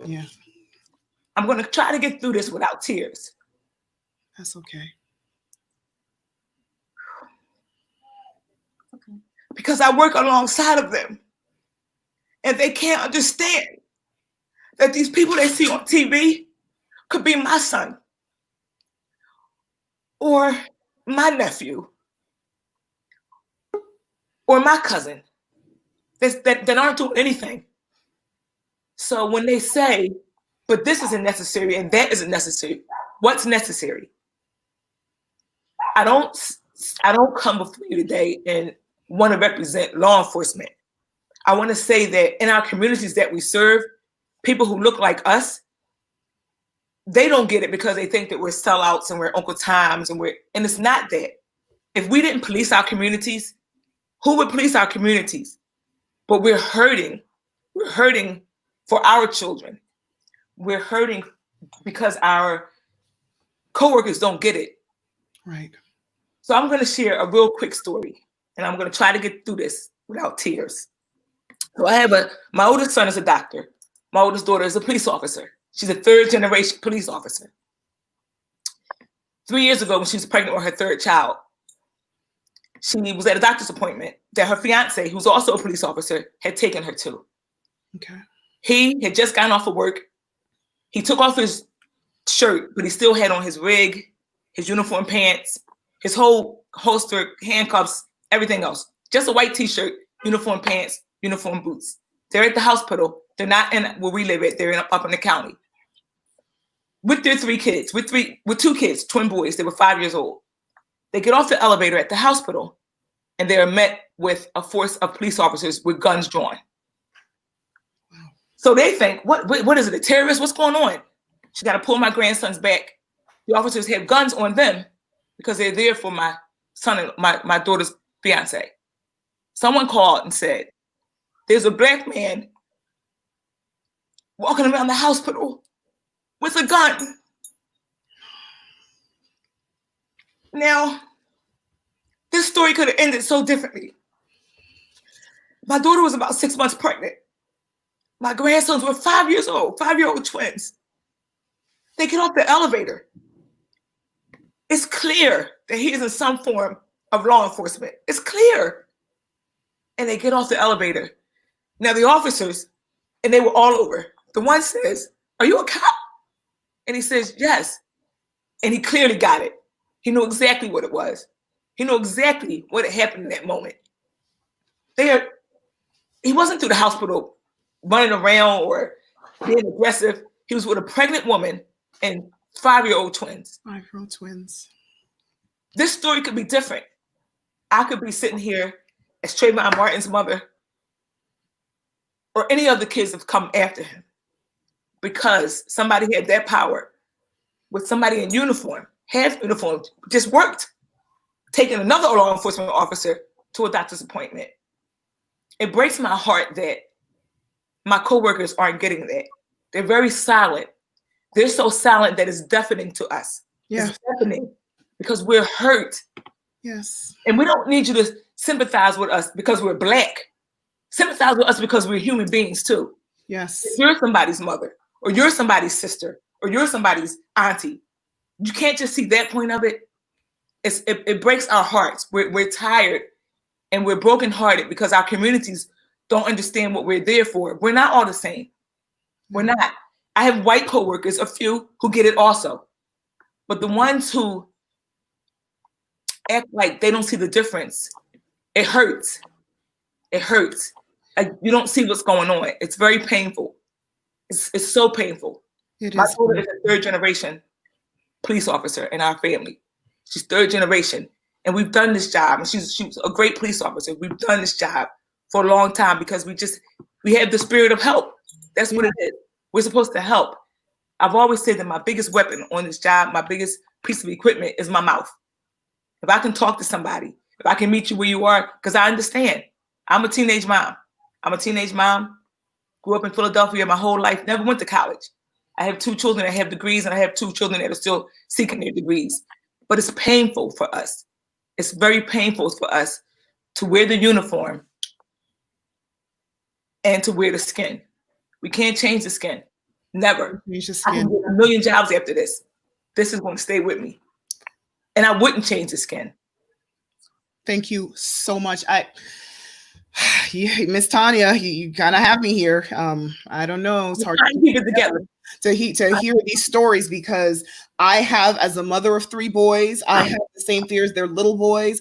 Yeah. I'm going to try to get through this without tears. That's okay. because I work alongside of them. And they can't understand that these people they see on TV could be my son or my nephew or my cousin that aren't doing anything. So when they say, but this isn't necessary and that isn't necessary, what's necessary? I don't come before you today and want to represent law enforcement. I want to say that in our communities that we serve, people who look like us, they don't get it because they think that we're sellouts and we're Uncle Toms and it's not that. If we didn't police our communities, who would police our communities? But we're hurting. We're hurting for our children. We're hurting because our coworkers don't get it. Right. So I'm going to share a real quick story, and I'm going to try to get through this without tears. So my oldest son is a doctor. My oldest daughter is a police officer. She's a third generation police officer. 3 years ago, when she was pregnant with her third child, she was at a doctor's appointment that her fiance, who's also a police officer, had taken her to. Okay. He had just gotten off of work. He took off his shirt, but he still had on his rig, his uniform pants, his whole holster, handcuffs, everything else. Just a white t-shirt, uniform pants, uniform boots. They're at the hospital. They're not in where we live at. They're up in the county. With their 3 kids, with 2 kids, twin boys. They were 5 years old. They get off the elevator at the hospital and they are met with a force of police officers with guns drawn. Wow. So they think, what is it, a terrorist? What's going on? She got to pull my grandsons back. The officers have guns on them because they're there for my son and my daughter's fiance. Someone called and said, there's a black man walking around the hospital with a gun. Now, this story could have ended so differently. My daughter was about 6 months pregnant. My grandsons were 5 years old, 5-year-old twins. They get off the elevator. It's clear that he is in some form of law enforcement. It's clear. And they get off the elevator. Now the officers, and they were all over. The one says, "Are you a cop?" And he says, "Yes." And he clearly got it. He knew exactly what it was. He knew exactly what had happened in that moment. He wasn't through the hospital running around or being aggressive. He was with a pregnant woman and 5-year-old twins. 5-year-old twins. This story could be different. I could be sitting here as Trayvon Martin's mother or any other kids that have come after him because somebody had that power with somebody in uniform, half uniform, just worked, taking another law enforcement officer to a doctor's appointment. It breaks my heart that my coworkers aren't getting that. They're very silent. They're so silent that it's deafening to us. Yes. It's deafening because we're hurt. Yes. And we don't need you to sympathize with us because we're Black. Sympathize with us because we're human beings too. Yes. If you're somebody's mother, or you're somebody's sister, or you're somebody's auntie, you can't just see that point of it. It breaks our hearts. We're tired and we're brokenhearted because our communities don't understand what we're there for. We're not all the same. We're not. I have white coworkers, a few who get it also. But the ones who act like they don't see the difference, it hurts. It hurts. Like, you don't see what's going on. It's very painful. It's so painful. My daughter is a 3rd generation police officer in our family. She's 3rd generation. And we've done this job. And she's a great police officer. We've done this job for a long time because we have the spirit of help. That's what it is. We're supposed to help. I've always said that my biggest weapon on this job, my biggest piece of equipment is my mouth. If I can talk to somebody, if I can meet you where you are, because I understand. I'm a teenage mom. Grew up in Philadelphia my whole life, never went to college. I have 2 children that have degrees and I have 2 children that are still seeking their degrees. But it's painful for us. It's very painful for us to wear the uniform and to wear the skin. We can't change the skin. Never. I can get a million jobs after this. This is going to stay with me. And I wouldn't change the skin. Thank you so much. Miss Tanya, you kind of have me here. I don't know. It's hard to keep it together. To hear these stories, because I have, as a mother of 3 boys, I have the same fears. They're little boys.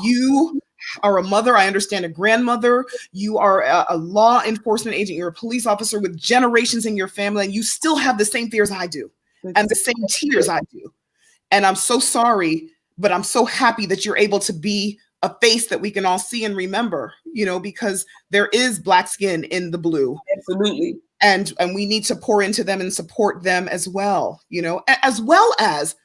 You are a mother. I understand, a grandmother. You are a law enforcement agent. You're a police officer with generations in your family, and you still have the same fears I do and the same tears I do. And I'm so sorry, but I'm so happy that you're able to be a face that we can all see and remember, because there is Black skin in the blue. Absolutely. And we need to pour into them and support them as well, as well as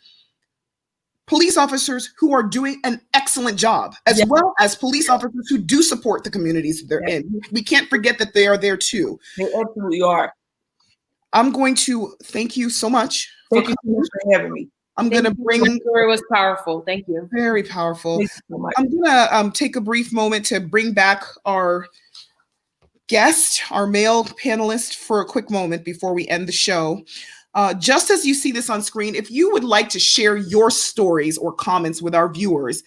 police officers who are doing an excellent job, as well as police officers who do support the communities they're in. We can't forget that they are there too. They absolutely are. I'm going to thank you so much. Thank you so much for having me. I'm going to bring. The story was powerful. Thank you. Very powerful. Thank you so much. I'm going to take a brief moment to bring back our guest, our male panelist, for a quick moment before we end the show. Just as you see this on screen, if you would like to share your stories or comments with our viewers,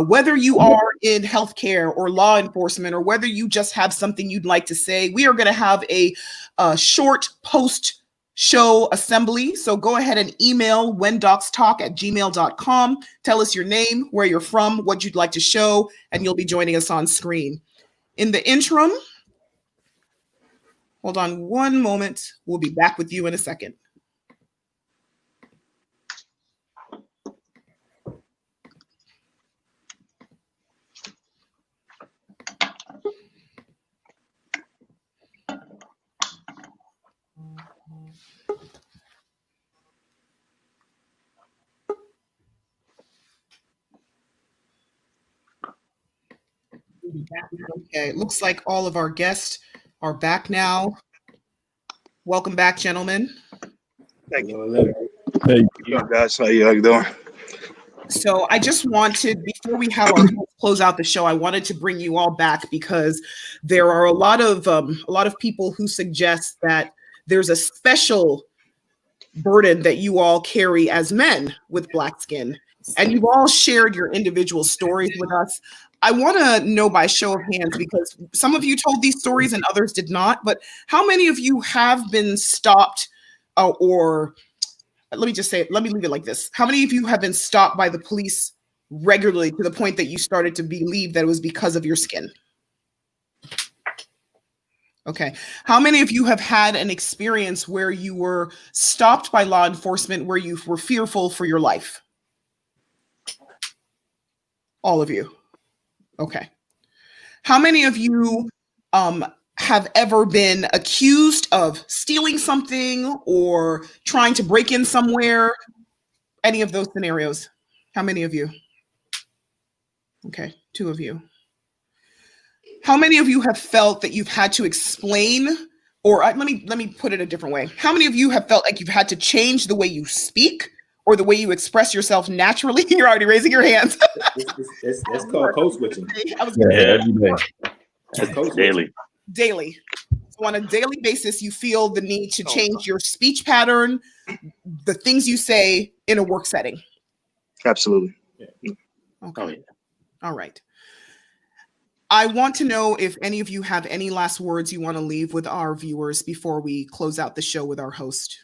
whether you are in healthcare or law enforcement, or whether you just have something you'd like to say, we are going to have a short post-show assembly. So go ahead and email whendocstalk@gmail.com. Tell us your name, where you're from, what you'd like to show, and you'll be joining us on screen. In the interim, hold on one moment. We'll be back with you in a second. Okay, it looks like all of our guests are back now. Welcome back, gentlemen. Thank you. Hey, guys, how you doing? So I just wanted, before we have our close out the show, I wanted to bring you all back because there are a lot of people who suggest that there's a special burden that you all carry as men with Black skin, and you've all shared your individual stories with us. I want to know by show of hands, because some of you told these stories and others did not, but how many of you have been stopped or let me leave it like this. How many of you have been stopped by the police regularly to the point that you started to believe that it was because of your skin? Okay. How many of you have had an experience where you were stopped by law enforcement, where you were fearful for your life? All of you. Okay. How many of you have ever been accused of stealing something or trying to break in somewhere? Any of those scenarios? How many of you? Okay, 2 of you. How many of you have felt that you've had to explain, or let me put it a different way. How many of you have felt like you've had to change the way you speak or the way you express yourself naturally? You're already raising your hands. That's called code switching. every day. That's code Daily. Daily. So on a daily basis, you feel the need to change your speech pattern, the things you say in a work setting. Absolutely. Okay. All right. I want to know if any of you have any last words you want to leave with our viewers before we close out the show with our host.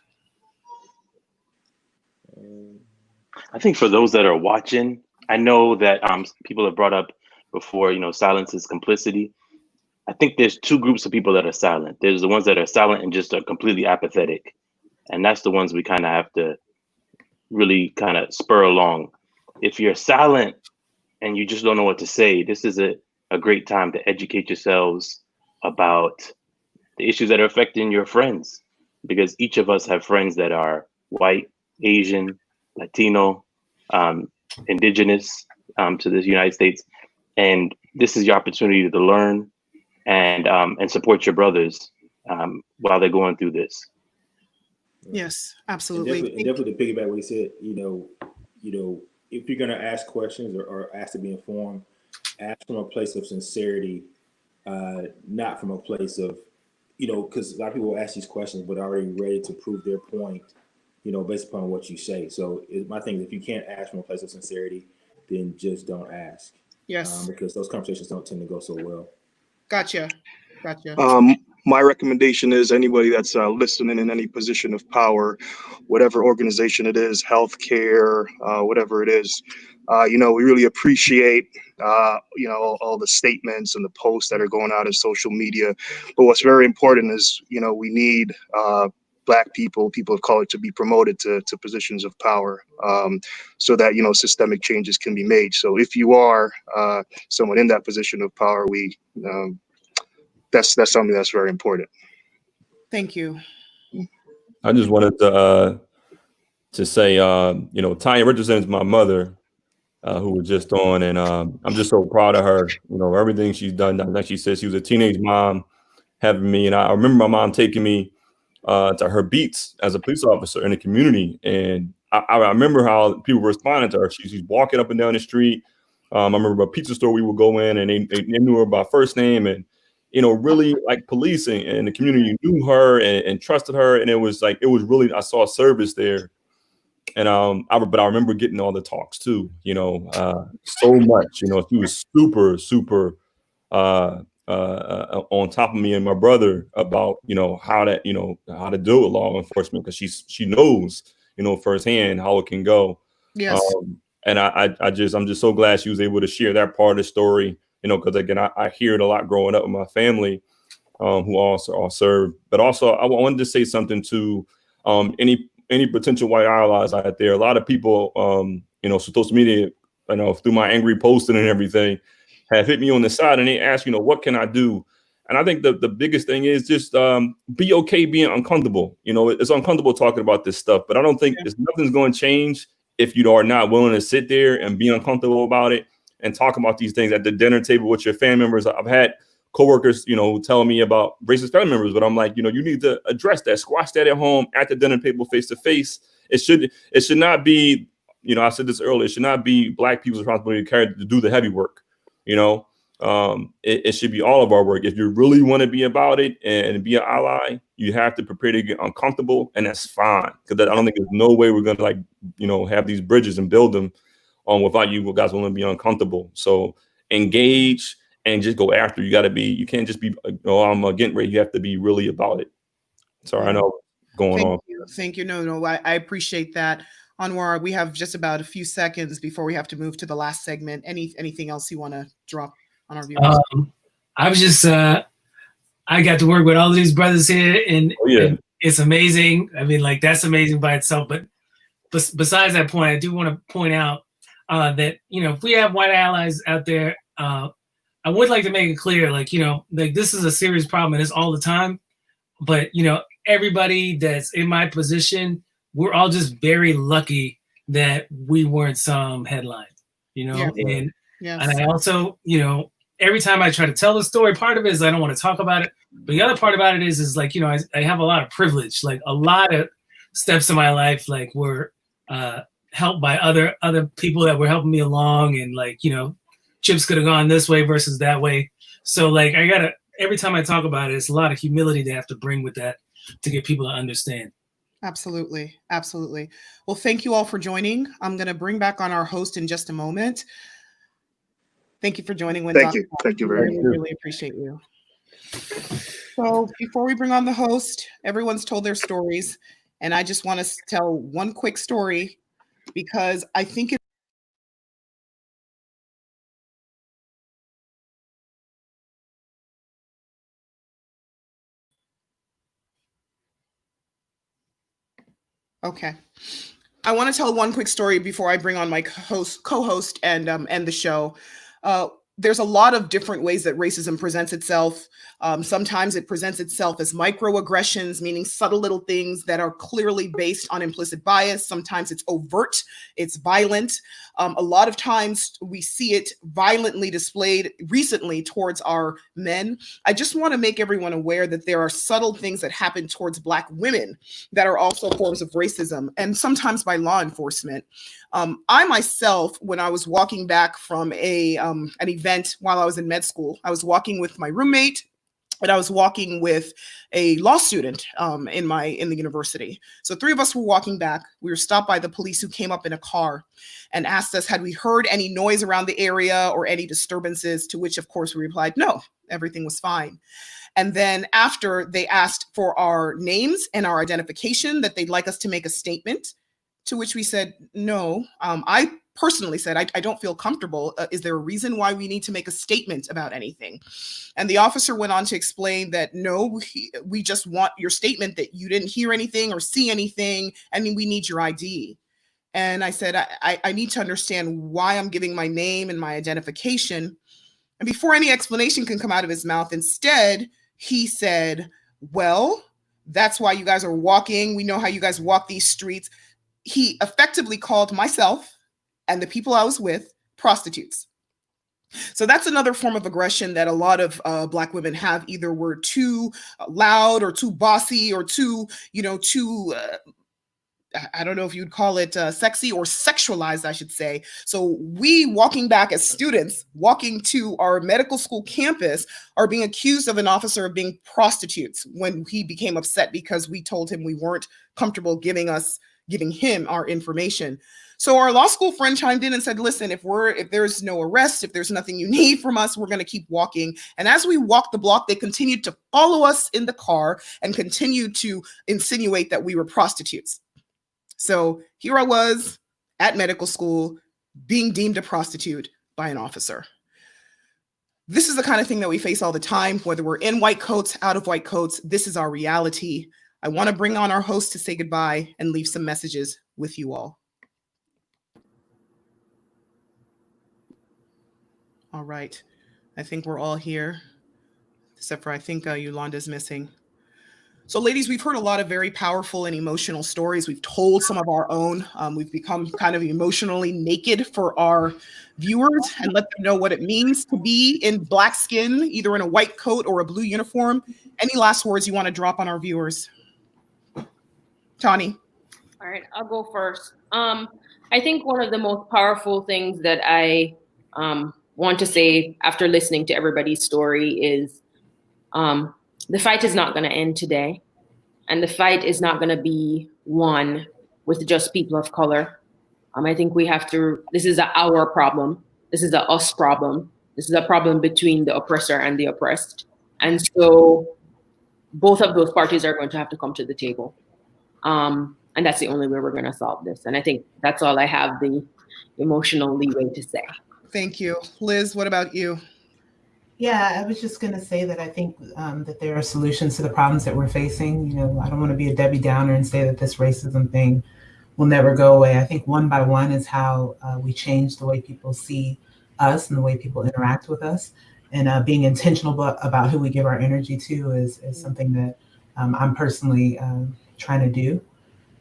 I think for those that are watching, I know that people have brought up before, silence is complicity. I think there's 2 groups of people that are silent. There's the ones that are silent and just are completely apathetic. And that's the ones we kind of have to really kind of spur along. If you're silent and you just don't know what to say, this is a great time to educate yourselves about the issues that are affecting your friends, because each of us have friends that are white, Asian, Latino, indigenous to the United States. And this is your opportunity to learn and support your brothers while they're going through this. Yes, absolutely. And definitely to piggyback what he said, if you're going to ask questions or ask to be informed, ask from a place of sincerity, not from a place of, because a lot of people will ask these questions, but are already ready to prove their point, based upon what you say. So my thing is, if you can't ask from a place of sincerity, then just don't ask. Yes. Because those conversations don't tend to go so well. Gotcha. My recommendation is anybody that's listening in any position of power, whatever organization it is, healthcare, whatever it is, we really appreciate, all the statements and the posts that are going out in social media. But what's very important is, we need Black people of color to be promoted to positions of power, so that, systemic changes can be made. So if you are someone in that position of power, that's something that's very important. Thank you. I just wanted to say, Tanya Richardson is my mother, who was just on, and I'm just so proud of her. Everything she's done. Like she said, she was a teenage mom having me, and I remember my mom taking me to her beats as a police officer in the community, and I remember how people responded to her. She's walking up and down the street. I remember a pizza store we would go in, and they knew her by first name, and really like policing, and the community knew her and trusted her, and it was really, I saw service there. And but I remember getting all the talks too, so much. She was super on top of me and my brother about how to deal with law enforcement, because she knows firsthand how it can go. Yes. And I'm just so glad she was able to share that part of the story, because again, I hear it a lot growing up with my family, who also all serve. But also I wanted to say something to any potential white allies out there. A lot of people, social media, through my angry posting and everything, have hit me on the side, and they ask, what can I do? And I think the biggest thing is just be okay being uncomfortable. It's uncomfortable talking about this stuff, but I don't think nothing's going to change if you are not willing to sit there and be uncomfortable about it and talk about these things at the dinner table with your family members. I've had coworkers, tell me about racist family members, but I'm like, you need to address that, squash that at home, at the dinner table, face to face. It should not be, I said this earlier, it should not be Black people's responsibility to do the heavy work. It should be all of our work. If you really want to be about it and be an ally, you have to prepare to get uncomfortable, and that's fine. Because I don't think there's no way we're going to have these bridges and build them without you guys willing to be uncomfortable. So engage and just go after. You can't just be, I'm getting ready. You have to be really about it. Sorry, I know going on. Thank you. No, I appreciate that. Anwar, we have just about a few seconds before we have to move to the last segment. Anything else you want to drop on our viewers? I was just, I got to work with all of these brothers here, and it's amazing. I mean, that's amazing by itself. But besides that point, I do want to point out that, if we have white allies out there, I would like to make it clear, this is a serious problem, and it's all the time. But, everybody that's in my position, we're all just very lucky that we weren't some headline, and I also, every time I try to tell the story, part of it is I don't want to talk about it. But the other part about it is I have a lot of privilege, a lot of steps in my life, were helped by other people that were helping me along, and chips could have gone this way versus that way. So every time I talk about it, it's a lot of humility to have to bring with that to get people to understand. Absolutely. Well, thank you all for joining. I'm going to bring back on our host in just a moment. Thank you for joining. Thank you. Thank you very much. Really appreciate you. So before we bring on the host, everyone's told their stories, and I just want to tell one quick story because I think it's okay. I want to tell one quick story before I bring on my co-host and end the show. There's a lot of different ways that racism presents itself. Sometimes it presents itself as microaggressions, meaning subtle little things that are clearly based on implicit bias. Sometimes it's overt, it's violent. A lot of times we see it violently displayed recently towards our men. I just want to make everyone aware that there are subtle things that happen towards Black women that are also forms of racism, and sometimes by law enforcement. I myself, when I was walking back from an event while I was in med school, I was walking with my roommate and I was walking with a law student in the university. So 3 of us were walking back. We were stopped by the police, who came up in a car and asked us, had we heard any noise around the area or any disturbances, to which, of course, we replied, no, everything was fine. And then after, they asked for our names and our identification, that they'd like us to make a statement, to which we said, no. I personally said, I don't feel comfortable. Is there a reason why we need to make a statement about anything? And the officer went on to explain that, no, we just want your statement that you didn't hear anything or see anything. I mean, we need your ID. And I said, I need to understand why I'm giving my name and my identification. And before any explanation can come out of his mouth, instead, he said, well, that's why you guys are walking. We know how you guys walk these streets. He effectively called myself and the people I was with prostitutes. So that's another form of aggression that a lot of Black women have. Either we're too loud or too bossy or too, I don't know if you'd call it sexy or sexualized, I should say. So we, walking back as students, walking to our medical school campus, are being accused of an officer of being prostitutes when he became upset because we told him we weren't comfortable giving him our information. So our law school friend chimed in and said, listen, if there's no arrest, if there's nothing you need from us, we're going to keep walking. And as we walked the block, they continued to follow us in the car and continued to insinuate that we were prostitutes. So here I was at medical school being deemed a prostitute by an officer. This is the kind of thing that we face all the time, whether we're in white coats, out of white coats. This is our reality. I want to bring on our host to say goodbye and leave some messages with you all. All right. I think we're all here, except for I think Yolanda's missing. So ladies, we've heard a lot of very powerful and emotional stories. We've told some of our own. We've become kind of emotionally naked for our viewers and let them know what it means to be in Black skin, either in a white coat or a blue uniform. Any last words you want to drop on our viewers? Tani? All right, I'll go first. I think one of the most powerful things that I want to say after listening to everybody's story is the fight is not going to end today. And the fight is not going to be won with just people of color. I think we have to, this is our problem. This is a us problem. This is a problem between the oppressor and the oppressed. And so both of those parties are going to have to come to the table. And that's the only way we're going to solve this. And I think that's all I have the emotional leeway to say. Thank you. Liz, what about you? Yeah, I was just going to say that I think that there are solutions to the problems that we're facing. I don't want to be a Debbie Downer and say that this racism thing will never go away. I think one by one is how we change the way people see us and the way people interact with us. And being intentional about who we give our energy to is something that I'm personally trying to do.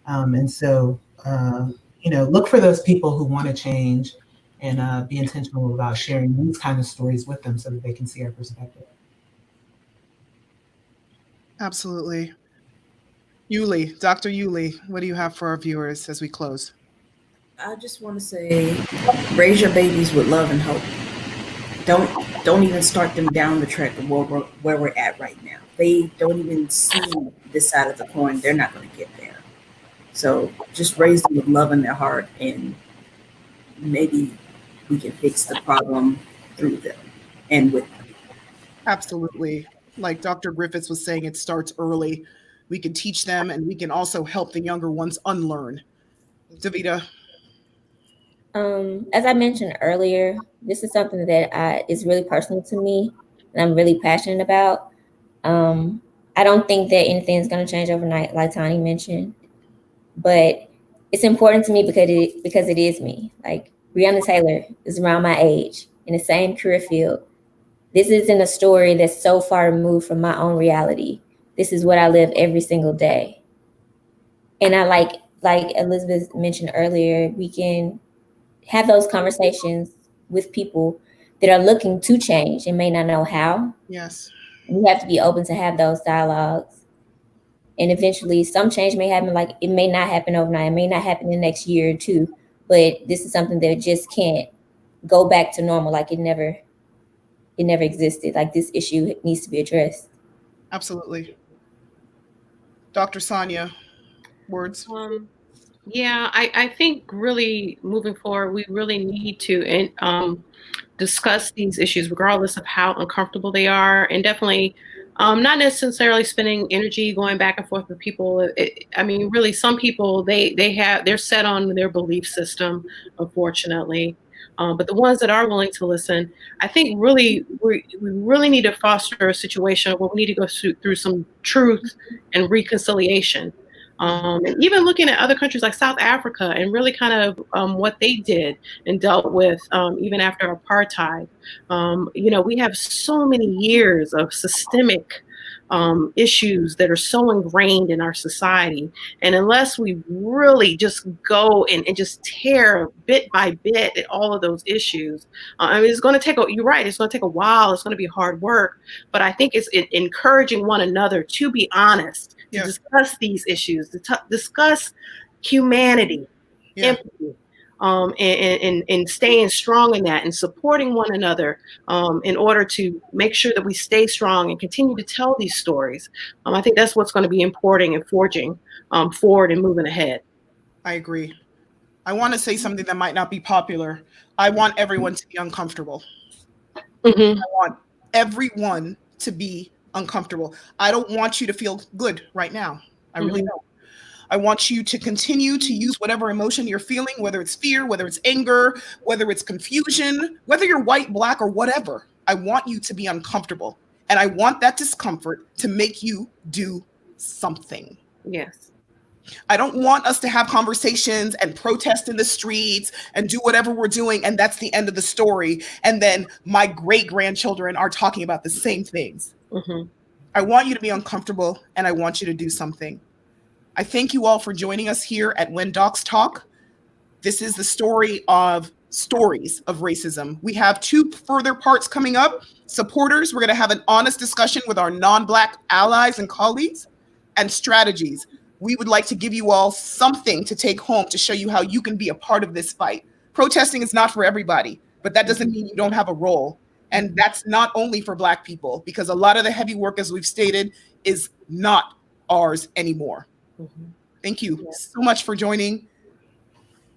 And so, look for those people who want to change and be intentional about sharing these kind of stories with them so that they can see our perspective. Absolutely. Yuli, Dr. Yuli, what do you have for our viewers as we close? I just want to say, raise your babies with love and hope. Don't even start them down the track of where we're at right now. They don't even see this side of the coin. They're not going to get there. So just raise them with love in their heart, and maybe we can fix the problem through them and with them. Absolutely. Like Dr. Griffiths was saying, it starts early. We can teach them, and we can also help the younger ones unlearn. Davida? As I mentioned earlier, this is something that is really personal to me and I'm really passionate about. I don't think that anything is going to change overnight, like Tani mentioned, but it's important to me because it is me. Like, Breonna Taylor is around my age in the same career field. This isn't a story that's so far removed from my own reality. This is what I live every single day. And I like Elizabeth mentioned earlier, we can have those conversations with people that are looking to change and may not know how. Yes. We have to be open to have those dialogues. And eventually some change may happen. Like, it may not happen overnight. It may not happen in the next year or two, but this is something that just can't go back to normal. Like it never existed. Like, this issue needs to be addressed. Absolutely. Dr. Sonia, words? Yeah, I think really moving forward, we really need to discuss these issues regardless of how uncomfortable they are, and definitely not necessarily spending energy going back and forth with people. I mean, really, some people they're set on their belief system, unfortunately. But the ones that are willing to listen, I think really we really need to foster a situation where we need to go through some truth and reconciliation. And even looking at other countries like South Africa and really kind of what they did and dealt with even after apartheid. We have so many years of systemic issues that are so ingrained in our society. And unless we really just go and just tear bit by bit at all of those issues, I mean, it's going to take, you're right, it's going to take a while. It's going to be hard work. But I think it's encouraging one another to be honest, to discuss these issues, to discuss humanity, empathy, and staying strong in that and supporting one another in order to make sure that we stay strong and continue to tell these stories. I think that's what's going to be important and forging forward and moving ahead. I agree. I want to say something that might not be popular. I want everyone to be uncomfortable. I want everyone to be uncomfortable. I don't want you to feel good right now. I really don't. I want you to continue to use whatever emotion you're feeling, whether it's fear, whether it's anger, whether it's confusion, whether you're white, black, or whatever. I want you to be uncomfortable. And I want that discomfort to make you do something. Yes. I don't want us to have conversations and protest in the streets and do whatever we're doing, and that's the end of the story. And then my great-grandchildren are talking about the same things. I want you to be uncomfortable, and I want you to do something. I thank you all for joining us here at When Docs Talk. This is the story of stories of racism. We have 2 further parts coming up. Supporters, we're going to have an honest discussion with our non-Black allies and colleagues, and strategies. We would like to give you all something to take home to show you how you can be a part of this fight. Protesting is not for everybody, but that doesn't mean you don't have a role. And that's not only for Black people, because a lot of the heavy work, as we've stated, is not ours anymore. Thank you so much for joining.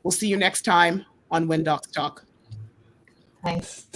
We'll see you next time on When Docs Talk. Thanks.